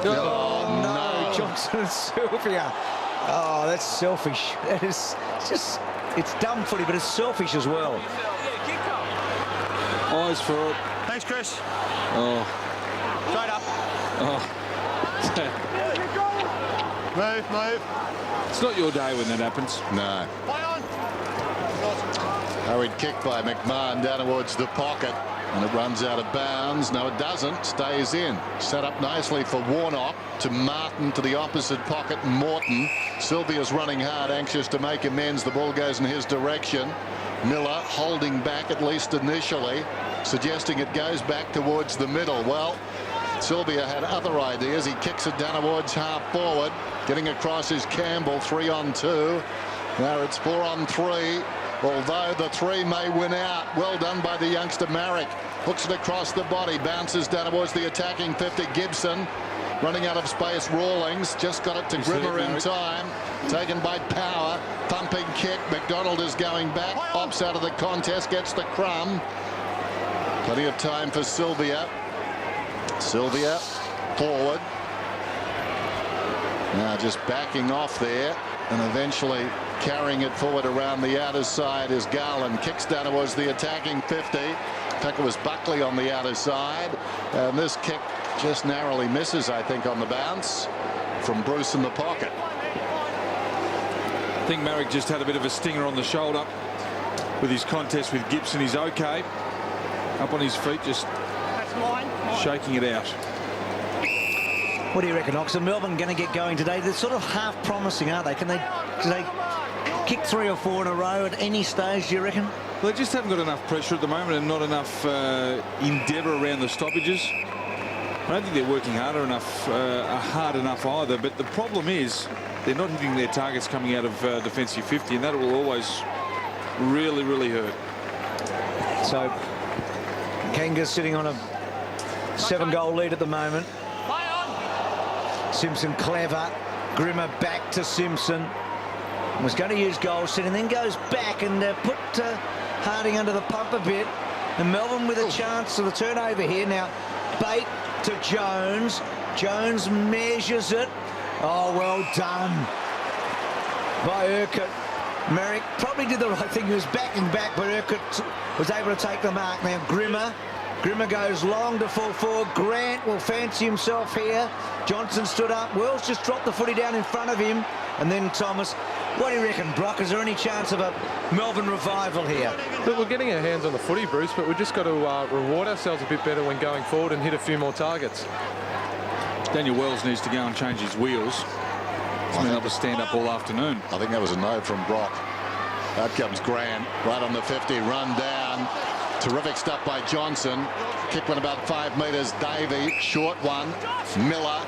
Oh, no, Johnson and Sylvia. Oh, that's selfish. That is just, it's dumb footy, but it's selfish as well. Eyes for it. Thanks, Chris. Oh. Straight up. Oh. Move. It's not your day when that happens. No. Play on. Hurried kick by McMahon down towards the pocket, and it runs out of bounds. No, it doesn't. Stays in. Set up nicely for Warnock to Martin to the opposite pocket. Morton. Sylvia's running hard, anxious to make amends. The ball goes in his direction. Miller holding back, at least initially, suggesting it goes back towards the middle. Well, Sylvia had other ideas. He kicks it down towards half forward. Getting across is Campbell. 3 on 2. Now it's 4 on 3. Although the 3 may win out. Well done by the youngster Marrick. Hooks it across the body. Bounces down towards the attacking 50. Gibson running out of space. Rawlings just got it to Grimmer in time. Taken by Power. Thumping kick. McDonald is going back. Opts out of the contest. Gets the crumb. Plenty of time for Sylvia. Sylvia forward. Now just backing off there and eventually carrying it forward around the outer side is Garland. Kicks down towards the attacking 50. In fact, it was Buckley on the outer side. And this kick just narrowly misses, I think, on the bounce from Bruce in the pocket. I think Marrick just had a bit of a stinger on the shoulder with his contest with Gibson. He's okay. Up on his feet, just shaking it out. What do you reckon, Ox? Are Melbourne going to get going today? They're sort of half promising, aren't they? Can they kick 3 or 4 in a row at any stage, do you reckon? Well, they just haven't got enough pressure at the moment and not enough endeavour around the stoppages. I don't think they're working hard enough either. But the problem is they're not hitting their targets coming out of defensive 50, and that will always really, really hurt. So Kangas sitting on a 7-goal lead at the moment. Simpson clever. Grimmer back to Simpson. Was going to use Goldstein and then goes back and put Harding under the pump a bit. And Melbourne with a chance to the turnover here. Now Bate to Jones. Jones measures it. Oh, well done by Urquhart. Merrick probably did the right thing. He was backing back, but Urquhart was able to take the mark. Now Grimmer goes long to full forward. Grant will fancy himself here. Johnson stood up. Wells just dropped the footy down in front of him. And then Thomas. What do you reckon, Brock? Is there any chance of a Melbourne revival here? Look, we're getting our hands on the footy, Bruce, but we've just got to reward ourselves a bit better when going forward and hit a few more targets. Daniel Wells needs to go and change his wheels. He's been able to stand up all afternoon. I think that was a no from Brock. Out comes Grant, right on the 50, run down. Terrific stuff by Johnson. Kick one about 5 metres. Davey, short one. Miller,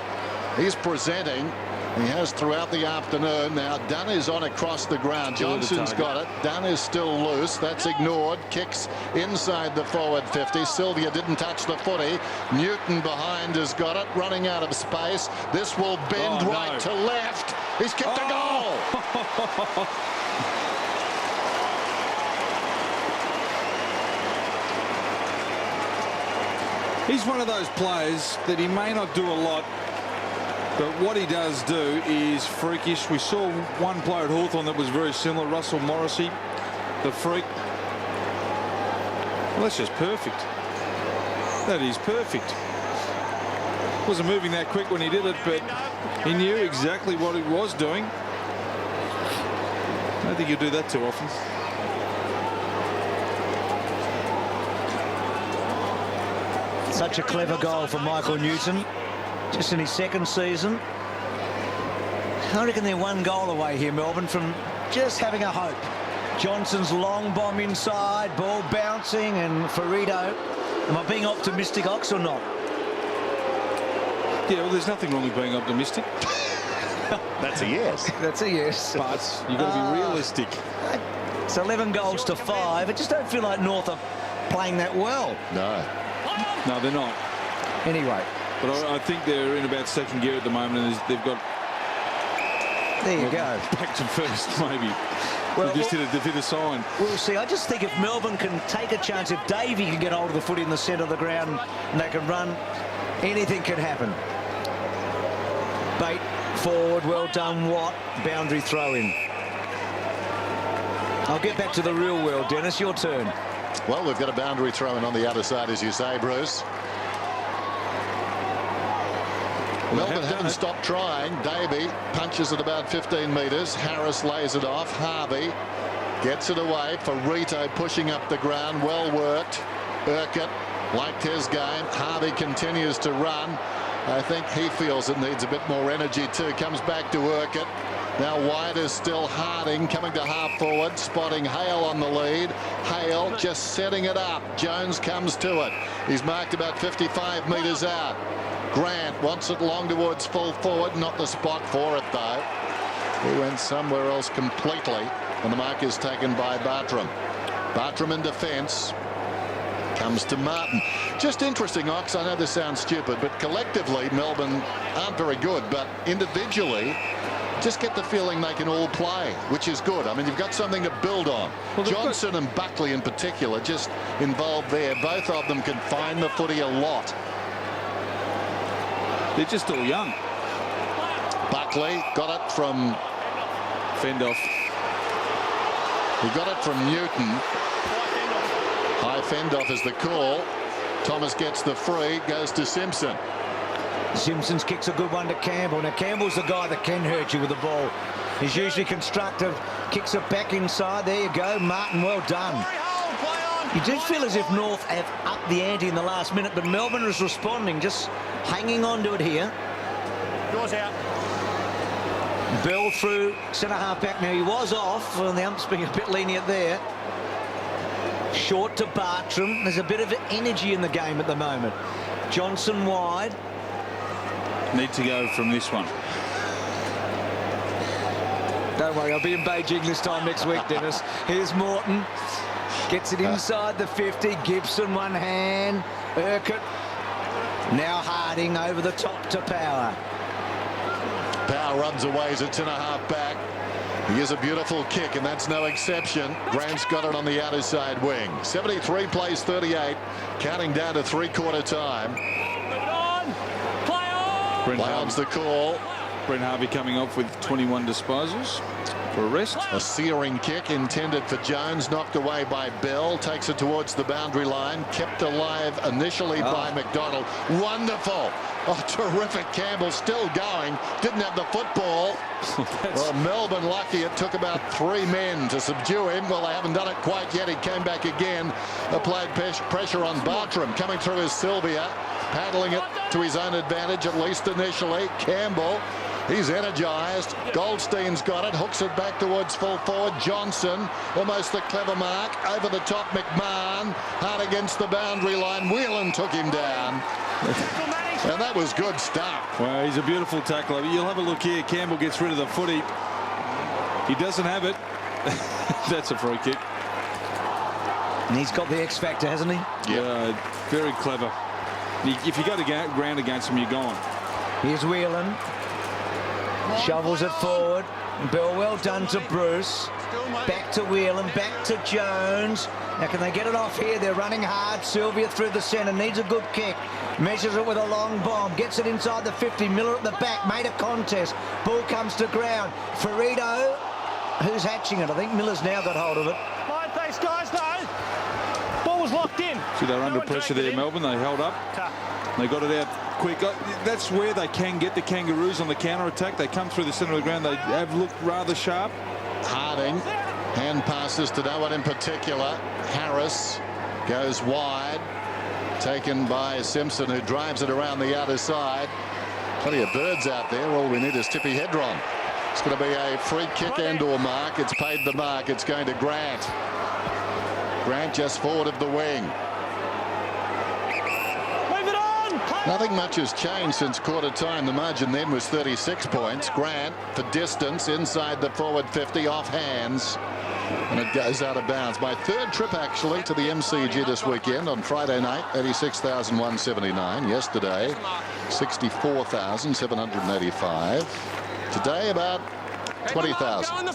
he's presenting. He has throughout the afternoon. Now Dunn is on across the ground. Johnson's got it. Dunn is still loose. That's ignored. Kicks inside the forward 50. Sylvia didn't touch the footy. Newton behind has got it. Running out of space. This will bend right to left. He's kicked a goal. He's one of those players that he may not do a lot, but what he does do is freakish. We saw one player at Hawthorn that was very similar, Russell Morrissey, the freak. Well, that's just perfect. That is perfect. Wasn't moving that quick when he did it, but he knew exactly what he was doing. I don't think he'll do that too often. Such a clever goal for Michael Newton, just in his 2nd season. I reckon they're 1 goal away here, Melbourne, from just having a hope. Johnson's long bomb inside, ball bouncing, and Ferrito. Am I being optimistic, Ox, or not? Yeah, well, there's nothing wrong with being optimistic. That's a yes. That's a yes. But you've got to be realistic. It's 11 goals to 5. I just don't feel like North are playing that well. No. No, they're not. Anyway. But I think they're in about 2nd gear at the moment, and they've got... There you go. Back to first, maybe. Well, they just hit a sign. We'll see. I just think if Melbourne can take a chance, if Davey can get hold of the footy in the centre of the ground and they can run, anything can happen. Bate forward, well done, Watt. Boundary throw in. I'll get back to the real world, Dennis. Your turn. Well, we've got a boundary throw in on the other side, as you say, Bruce. Melbourne haven't stopped trying. Davey punches it about 15 metres. Harris lays it off. Harvey gets it away. Ferrito pushing up the ground. Well worked. Urquhart liked his game. Harvey continues to run. I think he feels it needs a bit more energy too. Comes back to Urquhart. Now wide is still Harding, coming to half forward, spotting Hale on the lead. Hale just setting it up. Jones comes to it. He's marked about 55 metres out. Grant wants it long towards full forward. Not the spot for it though. He went somewhere else completely, and the mark is taken by Bartram. Bartram in defence. Comes to Martin. Just interesting, Ox. I know this sounds stupid, but collectively Melbourne aren't very good, but individually just get the feeling they can all play, which is good. I mean, you've got something to build on. Well, Johnson and Buckley in particular just involved there. Both of them can find the footy a lot. They're just all young. Buck Buckley got it from Fendoff. He got it from Newton. High Fendoff is the call. Thomas gets the free, goes to Simpson. Simpson's kicks a good one to Campbell. Now Campbell's the guy that can hurt you with the ball. He's usually constructive, kicks it back inside. There you go, Martin, well done. You did feel as if North have upped the ante in the last minute, but Melbourne is responding, just hanging on to it here. Yours out. Bell through centre half back. Now he was off, and the ump's being a bit lenient there. Short to Bartram. There's a bit of energy in the game at the moment. Johnson wide. Need to go from this one. Don't worry, I'll be in Beijing this time next week, Dennis. Here's Morton. Gets it inside the 50. Gibson, one hand. Urquhart. Now Harding over the top to Power. Power runs away as it's in a half back. He is a beautiful kick, and that's no exception. Grant's got it on the outer side wing. 73 plays 38, counting down to three-quarter time. Lyon's the call. Brent Harvey coming off with 21 disposals for a rest. A searing kick intended for Jones, knocked away by Bell, takes it towards the boundary line, kept alive initially by McDonald. Wonderful. Oh, terrific. Campbell still going, didn't have the football. Well, Melbourne lucky it took about 3 men to subdue him. Well, they haven't done it quite yet. He came back again, applied pressure on Bartram. Coming through is Sylvia, paddling it to his own advantage, at least initially. Campbell, he's energized. Goldstein's got it, hooks it back towards full forward. Johnson, almost the clever mark. Over the top, McMahon, hard against the boundary line. Whelan took him down. And that was good stuff. Well, he's a beautiful tackler. You'll have a look here. Campbell gets rid of the footy. He doesn't have it. That's a free kick. And he's got the X factor, hasn't he? Yeah, very clever. If you go to ground against him, you're gone. Here's Whelan. Shovels it forward. Bell, well done to Bruce. Back to Whelan, back to Jones. Now can they get it off here? They're running hard. Sylvia through the centre, needs a good kick. Measures it with a long bomb. Gets it inside the 50. Miller at the back, made a contest. Ball comes to ground. Ferrito, who's hatching it? I think Miller's now got hold of it. Fine, thanks, guys. No. Ball was locked in. See, they're under pressure there, Melbourne. They held up. They got it out quick. That's where they can get the Kangaroos on the counter-attack. They come through the centre of the ground. They have looked rather sharp. Harding, hand passes to no one in particular. Harris goes wide, taken by Simpson, who drives it around the outer side. Plenty of birds out there. All we need is Tippy Hedron. It's going to be a free kick and/or mark. It's paid the mark. It's going to Grant. Grant just forward of the wing. Nothing much has changed since quarter time. The margin then was 36 points. Grant for distance inside the forward 50, off hands, and it goes out of bounds. My third trip actually to the MCG this weekend. On Friday night, 86,179. Yesterday, 64,785. Today, about 20,000.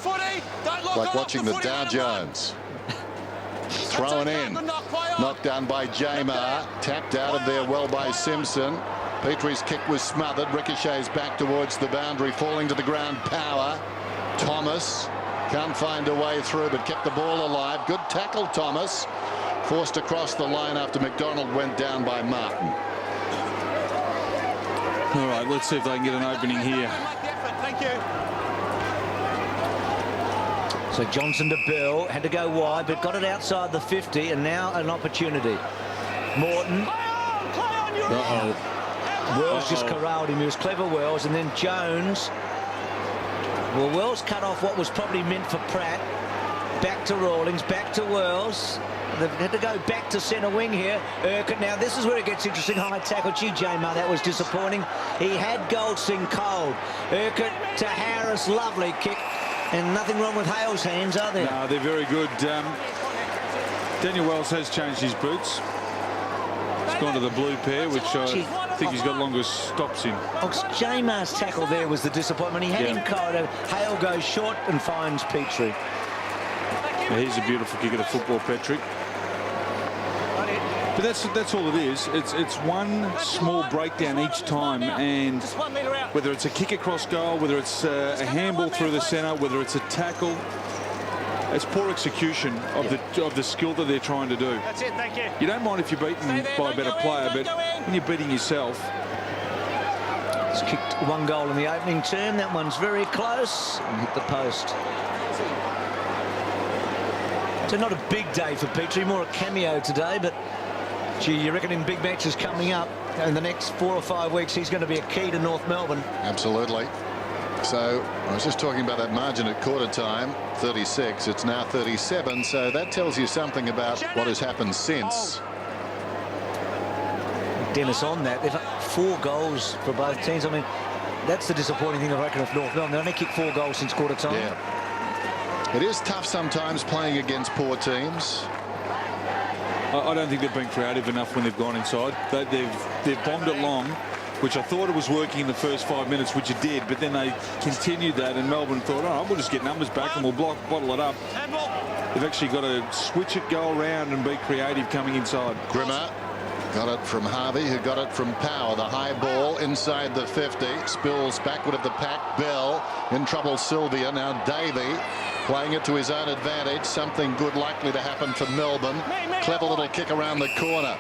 Like watching the Dow Jones. Thrown in, knocked down by Jamar, tapped out of there well by Simpson. Petrie's kick was smothered, ricochets back towards the boundary, falling to the ground. Power, Thomas can't find a way through, but kept the ball alive. Good tackle, Thomas, forced across the line after McDonald went down by Martin. All right, let's see if they can get an opening here. Thank you. So Johnson to Bell, had to go wide, but got it outside the 50, and now an opportunity. Morton. Wells just corralled him. He was clever, Wells, and then Jones. Well, Wells cut off what was probably meant for Pratt. Back to Rawlings, back to Wells. They've had to go back to centre wing here. Urquhart, now this is where it gets interesting. High tackle. Gee, Jamar, that was disappointing. He had Goldstein cold. Urquhart to Harris, lovely kick. And nothing wrong with Hale's hands, are there? No, they're very good. Daniel Wells has changed his boots. He's gone to the blue pair, which I think he's got longer stops in. Jamar's tackle there was the disappointment. He had him cold. Hale goes short and finds Petrie. Yeah, he's a beautiful kick at a football, Patrick. But that's all it is. It's one small breakdown each time, and whether it's a kick across goal, whether it's a handball through the centre, whether it's a tackle, it's poor execution of the skill that they're trying to do. That's it, thank you. You don't mind if you're beaten by a better player, but when you're beating yourself. He's kicked one goal in the opening term. That one's very close and hit the post. So not a big day for Petrie, more a cameo today, but gee, you reckon in big matches coming up in the next 4 or 5 weeks, he's going to be a key to North Melbourne. Absolutely. So I was just talking about that margin at quarter time, 36. It's now 37. So that tells you something about what has happened since. Dennis on that. They've had 4 goals for both teams. I mean, that's the disappointing thing, I reckon, of North Melbourne. They only kicked 4 goals since quarter time. Yeah. It is tough sometimes playing against poor teams. I don't think they've been creative enough when they've gone inside. They've bombed it long, which I thought it was working in the first 5 minutes, which it did, but then they continued that, and Melbourne thought, all right, we'll just get numbers back and we'll bottle it up. They've actually got to switch it, go around and be creative coming inside. Grimmer got it from Harvey, who got it from Power. The high ball inside the 50, spills backward of the pack. Bell in trouble. Sylvia, now Davey playing it to his own advantage. Something good likely to happen for Melbourne. Clever little kick around the corner.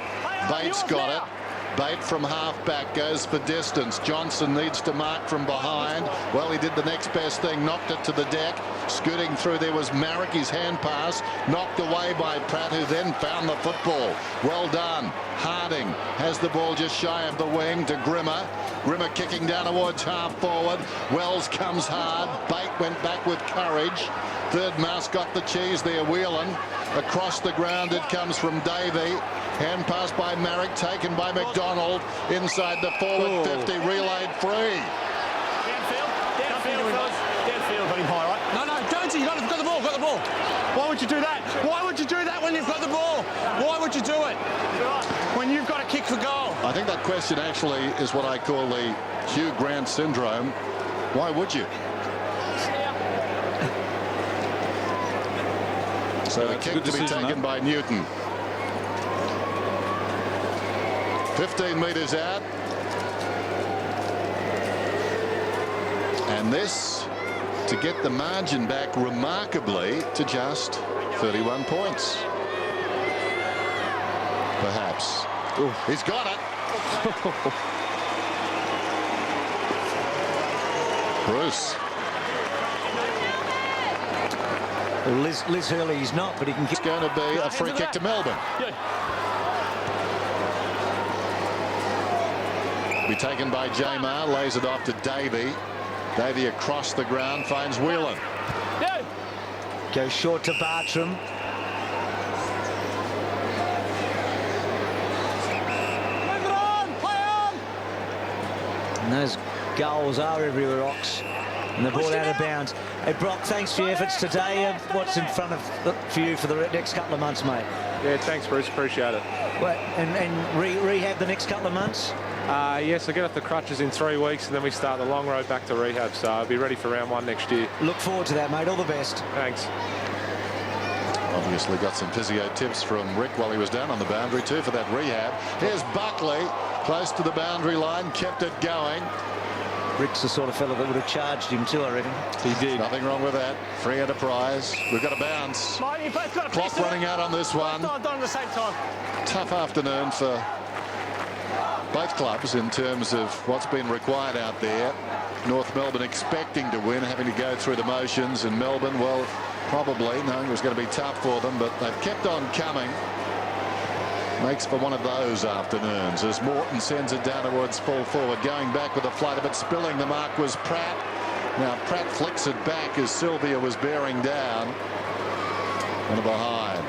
Bates got it. Bate from half-back goes for distance. Johnson needs to mark from behind. Well, he did the next best thing, knocked it to the deck. Scooting through there was Marrick, his hand pass, knocked away by Pratt, who then found the football. Well done. Harding has the ball just shy of the wing to Grimmer. Grimmer kicking down towards half-forward. Wells comes hard. Bate went back with courage. Third mouse got the cheese there, Whelan. Across the ground it comes from Davey. Hand pass by Marrick, taken by McDonald. Inside the forward 50, relayed free. Downfield, got him high, right? No, Jonesy, you got the ball, Why would you do that? Why would you do that when you've got the ball? Why would you do it? When you've got a kick for goal. I think that question actually is what I call the Hugh Grant syndrome. Why would you? So the kick to be taken by Newton. 15 metres out. And this to get the margin back remarkably to just 31 points. Perhaps. Ooh. He's got it. Bruce. Well, Liz Hurley is not, but he can kick. It's going to be a free kick to Melbourne. Be taken by Jamar, lays it off to Davey. Davey across the ground finds Whelan. Goes short to Bartram. Move it on, play on. And those goals are everywhere, Ox. And the ball out of bounds. Hey, Brock, thanks for your efforts today. What's in front for you for the next couple of months, mate? Yeah, thanks, Bruce. Appreciate it. Well, and rehab the next couple of months? Yes, I get off the crutches in 3 weeks, and then we start the long road back to rehab. So I'll be ready for round 1 next year. Look forward to that, mate. All the best. Thanks. Obviously got some physio tips from Rick while he was down on the boundary too for that rehab. Here's Buckley, close to the boundary line, kept it going. Rick's the sort of fellow that would have charged him too, I reckon. He did. Nothing wrong with that. Free enterprise. We've got a bounce. Mate, you've both got a Clock running out on this one. Done at the same time. Tough afternoon for both clubs in terms of what's been required out there. North Melbourne expecting to win, having to go through the motions, and Melbourne, well, probably knowing it was going to be tough for them, but they've kept on coming. Makes for one of those afternoons as Morton sends it down towards full forward, going back with a flutter, but spilling the mark was Pratt. Now Pratt flicks it back as Sylvia was bearing down and behind.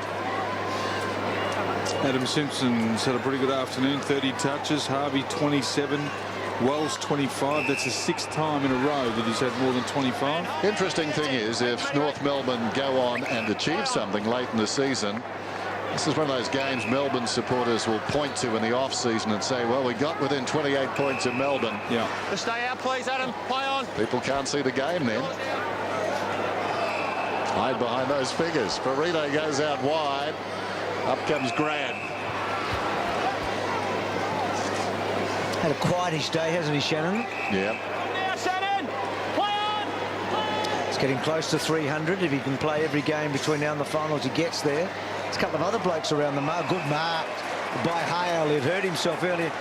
Adam Simpson's had a pretty good afternoon. 30 touches. Harvey 27. Wells 25. That's the 6th time in a row that he's had more than 25. Interesting thing is, if North Melbourne go on and achieve something late in the season, this is one of those games Melbourne supporters will point to in the off-season and say, well, we got within 28 points in Melbourne. Yeah. Just stay out, please, Adam. Play on. People can't see the game then. Hide behind those figures. Burrito goes out wide. Up comes Grant. Had a quietish day, hasn't he, Shannon? Yeah. It's getting close to 300. If he can play every game between now and the finals, he gets there. There's a couple of other blokes around the mark. Good mark by Hale. He'd hurt himself earlier.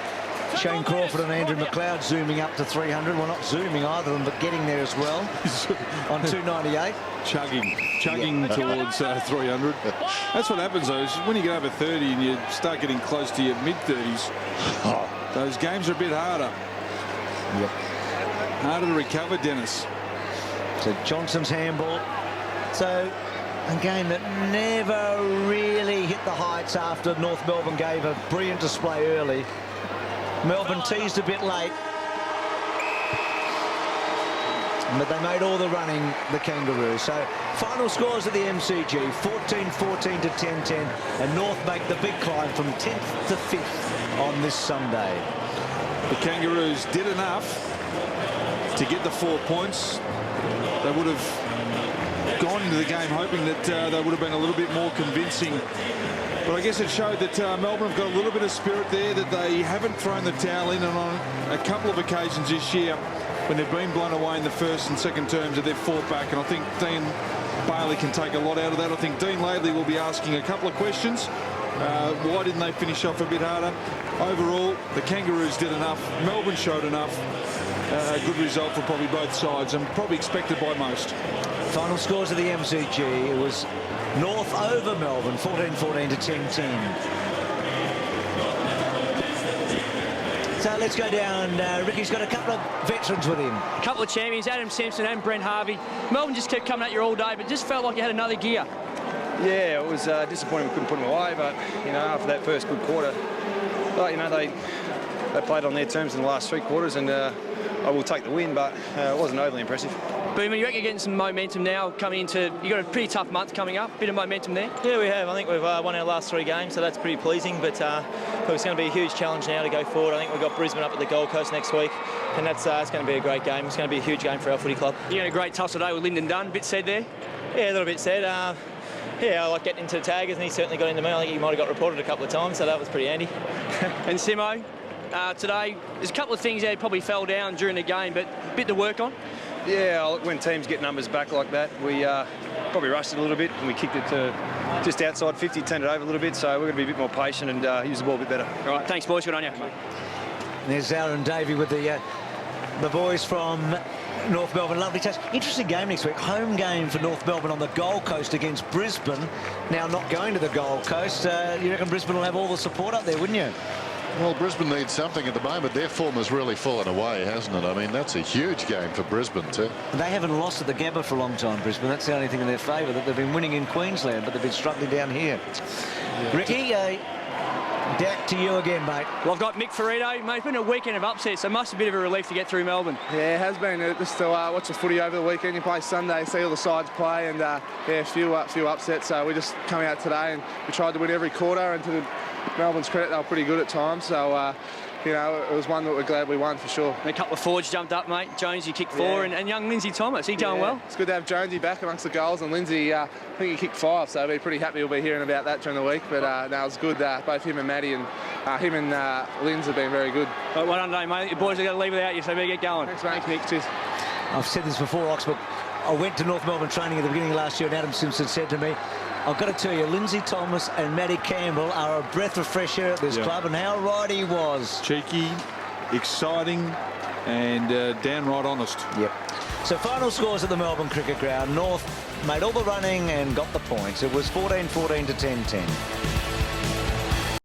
Shane Crawford and Andrew McLeod zooming up to 300. Well, not zooming either of them, but getting there as well on 298. Chugging towards 300. That's what happens, though, is when you get over 30 and you start getting close to your mid-30s, those games are a bit harder. Yep. Harder to recover, Dennis. So Johnson's handball. So a game that never really hit the heights after North Melbourne gave a brilliant display early. Melbourne teased a bit late, but they made all the running, the Kangaroos. So final scores at the MCG, 14-14 to 10-10, and North make the big climb from 10th to 5th on this Sunday. The Kangaroos did enough to get the 4 points. They would have gone into the game hoping that they would have been a little bit more convincing. But I guess it showed that Melbourne have got a little bit of spirit there, that they haven't thrown the towel in, and on a couple of occasions this year, when they've been blown away in the first and second terms, that they've fought back. And I think Dean Bailey can take a lot out of that. I think Dean Laidley will be asking a couple of questions. Why didn't they finish off a bit harder? Overall, the Kangaroos did enough. Melbourne showed enough. A good result for probably both sides, and probably expected by most. Final scores of the MCG, it was North over Melbourne, 14-14 to 10-10. So let's go down. Ricky's got a couple of veterans with him. A couple of champions, Adam Simpson and Brent Harvey. Melbourne just kept coming at you all day, but just felt like you had another gear. Yeah, it was disappointing we couldn't put them away, but, you know, after that first good quarter, well, you know, they played on their terms in the last 3 quarters, and I will take the win, but it wasn't overly impressive. Boomer, you reckon you're getting some momentum now coming into, you've got a pretty tough month coming up, bit of momentum there? Yeah, we have. I think we've won our last 3 games, so that's pretty pleasing, but it's going to be a huge challenge now to go forward. I think we've got Brisbane up at the Gold Coast next week, and that's it's going to be a great game. It's going to be a huge game for our footy club. You had a great tussle today with Lyndon Dunn, a bit said there? Yeah, a little bit said. Yeah, I like getting into the taggers, and he certainly got into me. I think he might have got reported a couple of times, so that was pretty handy. And Simo, today, there's a couple of things that probably fell down during the game, but a bit to work on. Yeah, when teams get numbers back like that, we probably rushed it a little bit, and we kicked it to just outside 50, turned it over a little bit, so we're going to be a bit more patient and use the ball a bit better. All right, thanks, boys. Good on you. And there's Aaron Davey with the boys from North Melbourne. Lovely test. Interesting game next week. Home game for North Melbourne on the Gold Coast against Brisbane. Now not going to the Gold Coast. You reckon Brisbane will have all the support up there, wouldn't you? Well, Brisbane needs something at the moment. Their form has really fallen away, hasn't it? I mean, that's a huge game for Brisbane too. And they haven't lost at the Gabba for a long time, Brisbane. That's the only thing in their favour, that they've been winning in Queensland, but they've been struggling down here. Yeah. Ricky, back to you again, mate. Well, I've got Mick Ferrito. Mate, it's been a weekend of upsets, so must be a bit of a relief to get through Melbourne. Yeah, it has been. Just to watch the footy over the weekend. You play Sunday, see all the sides play, and yeah, a few upsets. So we just come out today and we tried to win every quarter, and to Melbourne's credit, they were pretty good at times. So, you know, it was one that we're glad we won for sure. And a couple of forwards jumped up, mate. Jonesy kicked 4, and young Lindsay Thomas, he going well? It's good to have Jonesy back amongst the goals, and Lindsay, I think he kicked 5, so I'll be pretty happy we'll be hearing about that during the week. But no, it was good. Both him and Maddie and him and Linz have been very good. Well done today, mate. Your boys are going to leave without you, so better get going. Thanks, mate. Thanks, Mick. Cheers. I've said this before, Oxford. I went to North Melbourne training at the beginning of last year, and Adam Simpson said to me, I've got to tell you, Lindsay Thomas and Maddie Campbell are a breath of fresh air at this club, and how right he was. Cheeky, exciting, and downright honest. Yep. So final scores at the Melbourne Cricket Ground. North made all the running and got the points. It was 14-14 to 10-10.